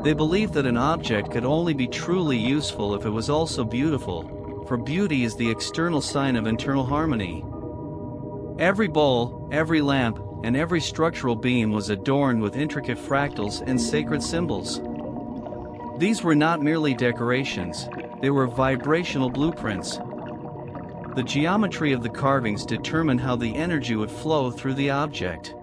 [SPEAKER 1] They believed that an object could only be truly useful if it was also beautiful, for beauty is the external sign of internal harmony. Every bowl, every lamp, and every structural beam was adorned with intricate fractals and sacred symbols. These were not merely decorations, they were vibrational blueprints. The geometry of the carvings determined how the energy would flow through the object.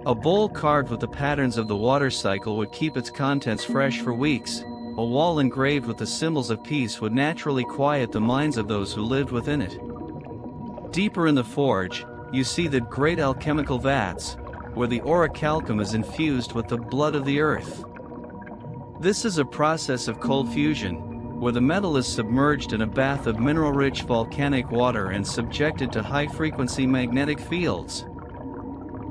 [SPEAKER 1] A bowl carved with the patterns of the water cycle would keep its contents fresh for weeks. A wall engraved with the symbols of peace would naturally quiet the minds of those who lived within it. Deeper in the forge, you see the great alchemical vats, where the orichalcum is infused with the blood of the earth. This is a process of cold fusion, where the metal is submerged in a bath of mineral-rich volcanic water and subjected to high-frequency magnetic fields.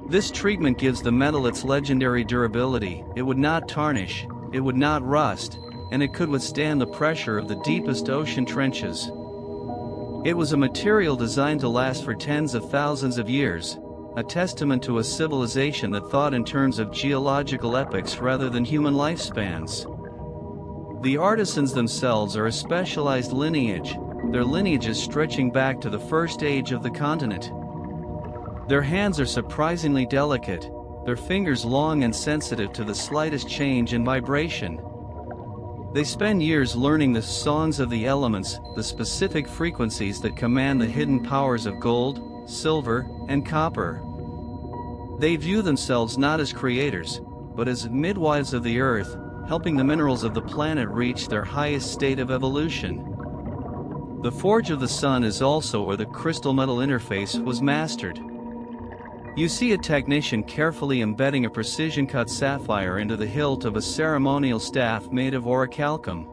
[SPEAKER 1] This treatment gives the metal its legendary durability. It would not tarnish, it would not rust, and it could withstand the pressure of the deepest ocean trenches. It was a material designed to last for tens of thousands of years, a testament to a civilization that thought in terms of geological epochs rather than human lifespans. The artisans themselves are a specialized lineage, their lineages stretching back to the first age of the continent. Their hands are surprisingly delicate, their fingers long and sensitive to the slightest change in vibration. They spend years learning the songs of the elements, the specific frequencies that command the hidden powers of gold, silver, and copper. They view themselves not as creators, but as midwives of the earth, helping the minerals of the planet reach their highest state of evolution. The forge of the sun is also where the crystal metal interface was mastered. You see a technician carefully embedding a precision-cut sapphire into the hilt of a ceremonial staff made of orichalcum.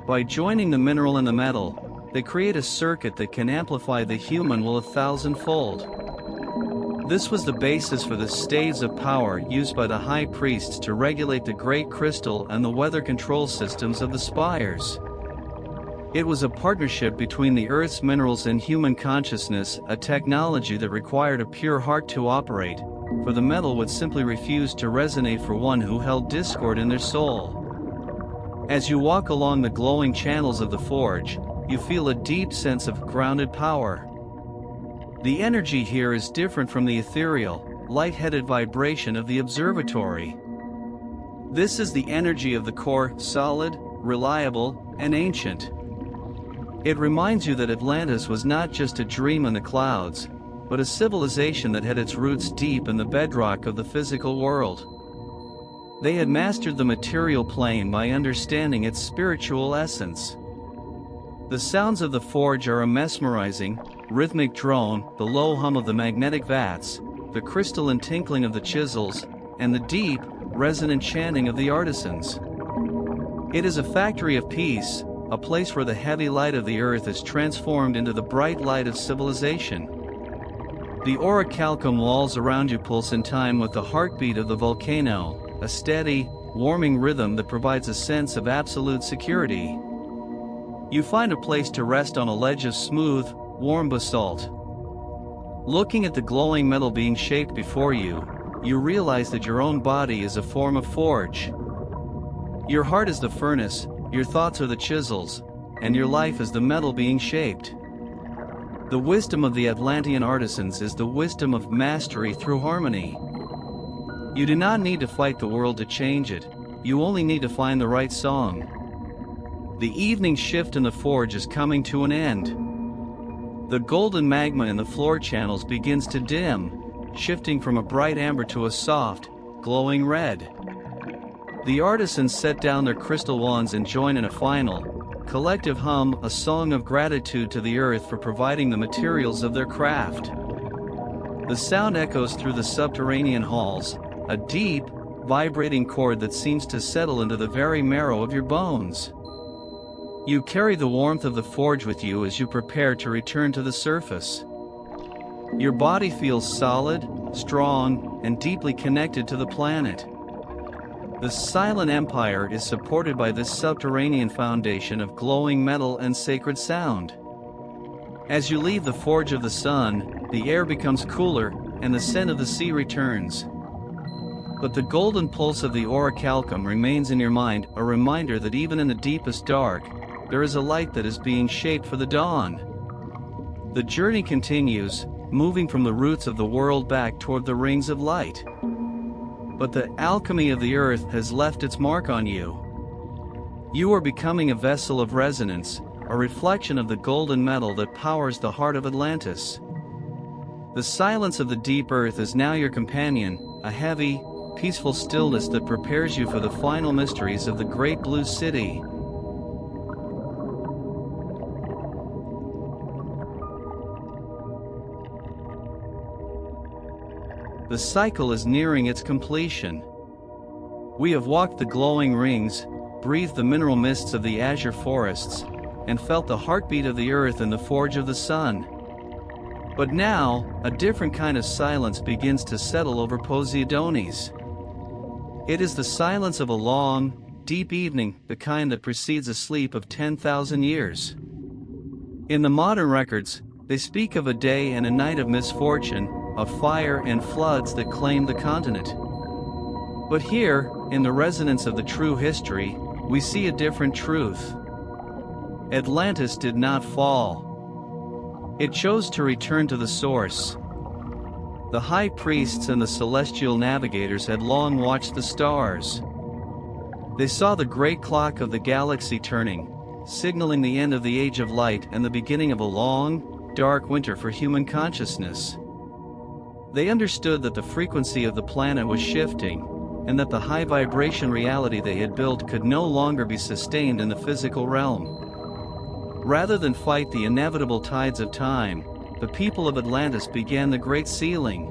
[SPEAKER 1] By joining the mineral and the metal, they create a circuit that can amplify the human will 1,000-fold. This was the basis for the staves of power used by the high priests to regulate the great crystal and the weather control systems of the spires. It was a partnership between the Earth's minerals and human consciousness, a technology that required a pure heart to operate, for the metal would simply refuse to resonate for one who held discord in their soul. As you walk along the glowing channels of the forge, you feel a deep sense of grounded power. The energy here is different from the ethereal, light-headed vibration of the observatory. This is the energy of the core, solid, reliable, and ancient. It reminds you that Atlantis was not just a dream in the clouds, but a civilization that had its roots deep in the bedrock of the physical world. They had mastered the material plane by understanding its spiritual essence. The sounds of the forge are a mesmerizing, rhythmic drone, the low hum of the magnetic vats, the crystalline tinkling of the chisels, and the deep, resonant chanting of the artisans. It is a factory of peace, a place where the heavy light of the earth is transformed into the bright light of civilization. The orichalcum walls around you pulse in time with the heartbeat of the volcano, a steady, warming rhythm that provides a sense of absolute security. You find a place to rest on a ledge of smooth, warm basalt. Looking at the glowing metal being shaped before you, you realize that your own body is a form of forge. Your heart is the furnace, your thoughts are the chisels, and your life is the metal being shaped. The wisdom of the Atlantean artisans is the wisdom of mastery through harmony. You do not need to fight the world to change it, you only need to find the right song. The evening shift in the forge is coming to an end. The golden magma in the floor channels begins to dim, shifting from a bright amber to a soft, glowing red. The artisans set down their crystal wands and join in a final, collective hum, a song of gratitude to the earth for providing the materials of their craft. The sound echoes through the subterranean halls, a deep, vibrating chord that seems to settle into the very marrow of your bones. You carry the warmth of the forge with you as you prepare to return to the surface. Your body feels solid, strong, and deeply connected to the planet. The silent empire is supported by this subterranean foundation of glowing metal and sacred sound. As you leave the forge of the sun, the air becomes cooler, and the scent of the sea returns. But the golden pulse of the orichalcum remains in your mind, a reminder that even in the deepest dark, there is a light that is being shaped for the dawn. The journey continues, moving from the roots of the world back toward the rings of light. But the alchemy of the earth has left its mark on you. You are becoming a vessel of resonance, a reflection of the golden metal that powers the heart of Atlantis. The silence of the deep earth is now your companion, a heavy, peaceful stillness that prepares you for the final mysteries of the Great Blue City. The cycle is nearing its completion. We have walked the glowing rings, breathed the mineral mists of the azure forests, and felt the heartbeat of the earth in the forge of the sun. But now, a different kind of silence begins to settle over Poseidonis. It is the silence of a long, deep evening, the kind that precedes a sleep of 10,000 years. In the modern records, they speak of a day and a night of misfortune, of fire and floods that claimed the continent. But here, in the resonance of the true history, we see a different truth. Atlantis did not fall. It chose to return to the source. The high priests and the celestial navigators had long watched the stars. They saw the great clock of the galaxy turning, signaling the end of the age of light and the beginning of a long, dark winter for human consciousness. They understood that the frequency of the planet was shifting, and that the high vibration reality they had built could no longer be sustained in the physical realm. Rather than fight the inevitable tides of time, the people of Atlantis began the Great Sealing.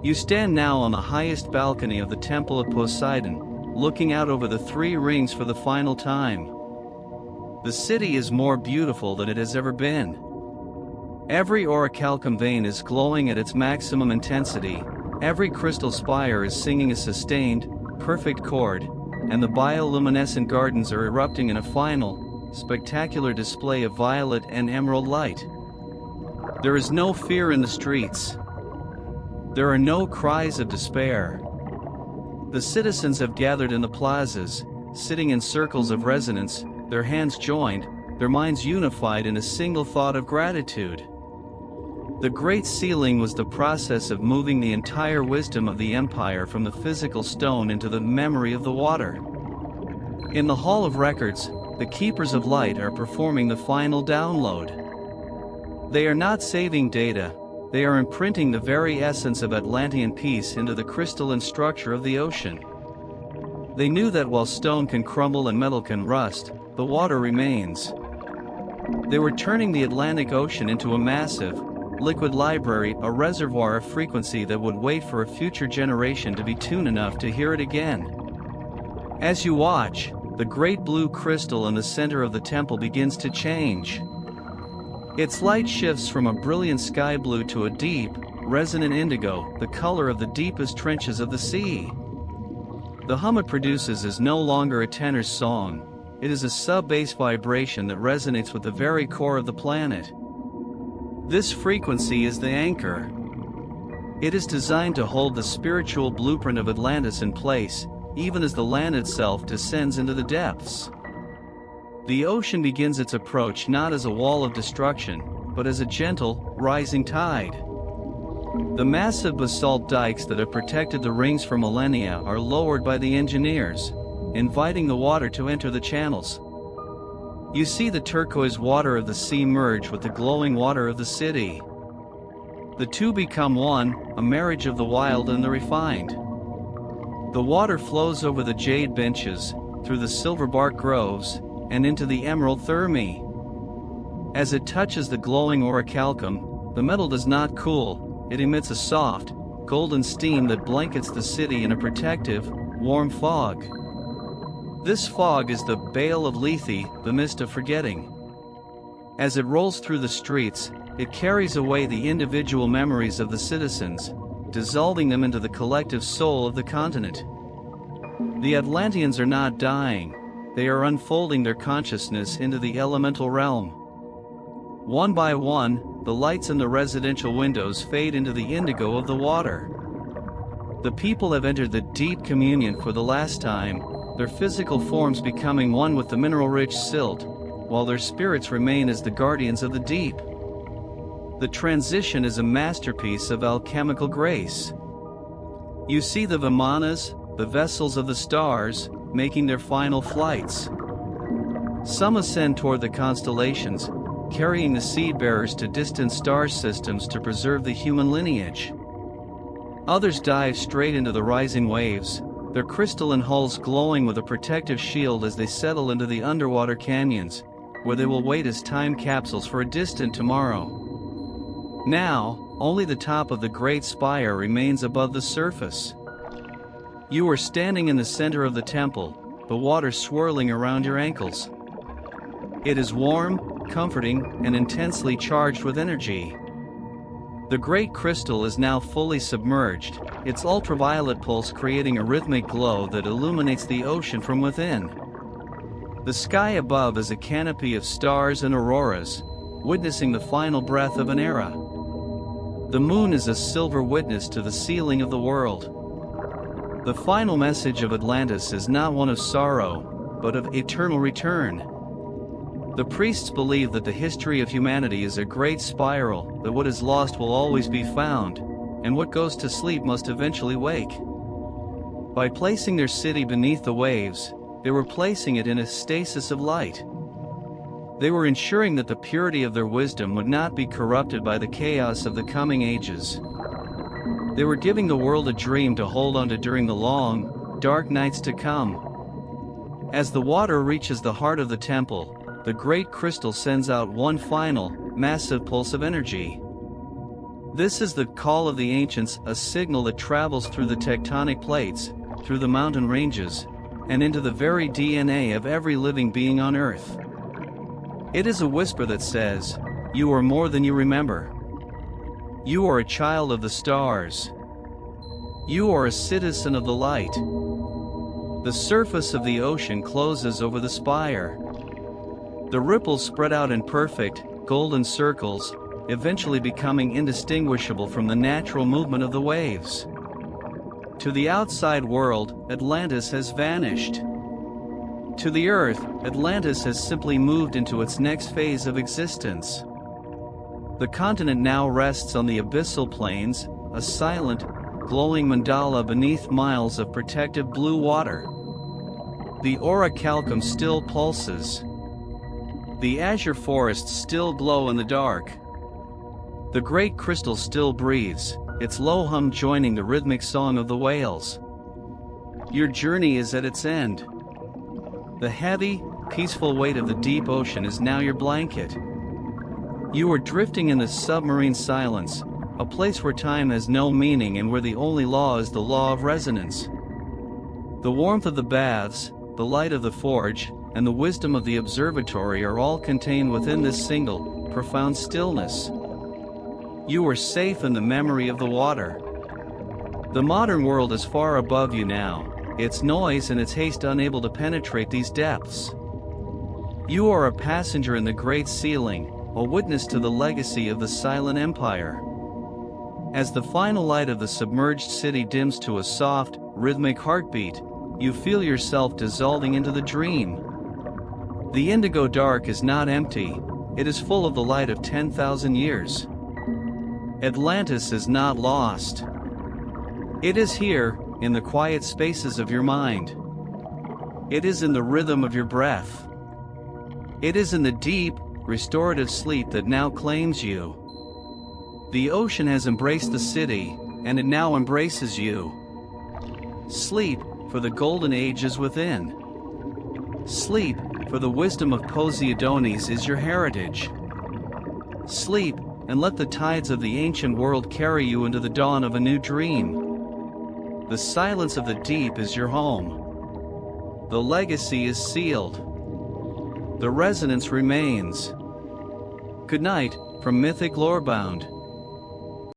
[SPEAKER 1] You stand now on the highest balcony of the Temple of Poseidon, looking out over the three rings for the final time. The city is more beautiful than it has ever been. Every orichalcum vein is glowing at its maximum intensity, every crystal spire is singing a sustained, perfect chord, and the bioluminescent gardens are erupting in a final, spectacular display of violet and emerald light. There is no fear in the streets. There are no cries of despair. The citizens have gathered in the plazas, sitting in circles of resonance, their hands joined, their minds unified in a single thought of gratitude. The Great Sealing was the process of moving the entire wisdom of the empire from the physical stone into the memory of the water. In the Hall of Records, the Keepers of Light are performing the final download. They are not saving data, they are imprinting the very essence of Atlantean peace into the crystalline structure of the ocean. They knew that while stone can crumble and metal can rust, the water remains. They were turning the Atlantic Ocean into a massive, liquid library, a reservoir of frequency that would wait for a future generation to be tuned enough to hear it again. As you watch, the great blue crystal in the center of the temple begins to change. Its light shifts from a brilliant sky blue to a deep, resonant indigo, the color of the deepest trenches of the sea. The hum it produces is no longer a tenor's song, it is a sub-bass vibration that resonates with the very core of the planet. This frequency is the anchor. It is designed to hold the spiritual blueprint of Atlantis in place, even as the land itself descends into the depths. The ocean begins its approach not as a wall of destruction, but as a gentle, rising tide. The massive basalt dikes that have protected the rings for millennia are lowered by the engineers, inviting the water to enter the channels. You see the turquoise water of the sea merge with the glowing water of the city. The two become one, a marriage of the wild and the refined. The water flows over the jade benches, through the silver bark groves, and into the emerald thermae. As it touches the glowing orichalcum, the metal does not cool, it emits a soft, golden steam that blankets the city in a protective, warm fog. This fog is the Veil of Lethe, the mist of forgetting. As it rolls through the streets, it carries away the individual memories of the citizens, dissolving them into the collective soul of the continent. The Atlanteans are not dying, they are unfolding their consciousness into the elemental realm. One by one, the lights in the residential windows fade into the indigo of the water. The people have entered the deep communion for the last time, their physical forms becoming one with the mineral-rich silt, while their spirits remain as the guardians of the deep. The transition is a masterpiece of alchemical grace. You see the Vimanas, the vessels of the stars, making their final flights. Some ascend toward the constellations, carrying the seed-bearers to distant star systems to preserve the human lineage. Others dive straight into the rising waves, their crystalline hulls glowing with a protective shield as they settle into the underwater canyons, where they will wait as time capsules for a distant tomorrow. Now, only the top of the great spire remains above the surface. You are standing in the center of the temple, the water swirling around your ankles. It is warm, comforting, and intensely charged with energy. The great crystal is now fully submerged, its ultraviolet pulse creating a rhythmic glow that illuminates the ocean from within. The sky above is a canopy of stars and auroras, witnessing the final breath of an era. The moon is a silver witness to the sealing of the world. The final message of Atlantis is not one of sorrow, but of eternal return. The priests believe that the history of humanity is a great spiral, that what is lost will always be found, and what goes to sleep must eventually wake. By placing their city beneath the waves, they were placing it in a stasis of light. They were ensuring that the purity of their wisdom would not be corrupted by the chaos of the coming ages. They were giving the world a dream to hold on to during the long, dark nights to come. As the water reaches the heart of the temple, the great crystal sends out one final, massive pulse of energy. This is the call of the ancients, a signal that travels through the tectonic plates, through the mountain ranges, and into the very DNA of every living being on Earth. It is a whisper that says, "You are more than you remember. You are a child of the stars. You are a citizen of the light." The surface of the ocean closes over the spire. The ripples spread out in perfect, golden circles, eventually becoming indistinguishable from the natural movement of the waves. To the outside world, Atlantis has vanished. To the Earth, Atlantis has simply moved into its next phase of existence. The continent now rests on the abyssal plains, a silent, glowing mandala beneath miles of protective blue water. The orichalcum still pulses. The azure forests still glow in the dark. The great crystal still breathes, its low hum joining the rhythmic song of the whales. Your journey is at its end. The heavy, peaceful weight of the deep ocean is now your blanket. You are drifting in the submarine silence, a place where time has no meaning and where the only law is the law of resonance. The warmth of the baths, the light of the forge, and the wisdom of the observatory are all contained within this single, profound stillness. You are safe in the memory of the water. The modern world is far above you now, its noise and its haste unable to penetrate these depths. You are a passenger in the great ceiling, a witness to the legacy of the silent empire. As the final light of the submerged city dims to a soft, rhythmic heartbeat, you feel yourself dissolving into the dream. The indigo dark is not empty, it is full of the light of 10,000 years. Atlantis is not lost. It is here, in the quiet spaces of your mind. It is in the rhythm of your breath. It is in the deep, restorative sleep that now claims you. The ocean has embraced the city, and it now embraces you. Sleep, for the golden age is within. Sleep, for the wisdom of Poseidonis is your heritage. Sleep, and let the tides of the ancient world carry you into the dawn of a new dream. The silence of the deep is your home. The legacy is sealed. The resonance remains. Good night, from Mythic Lorebound.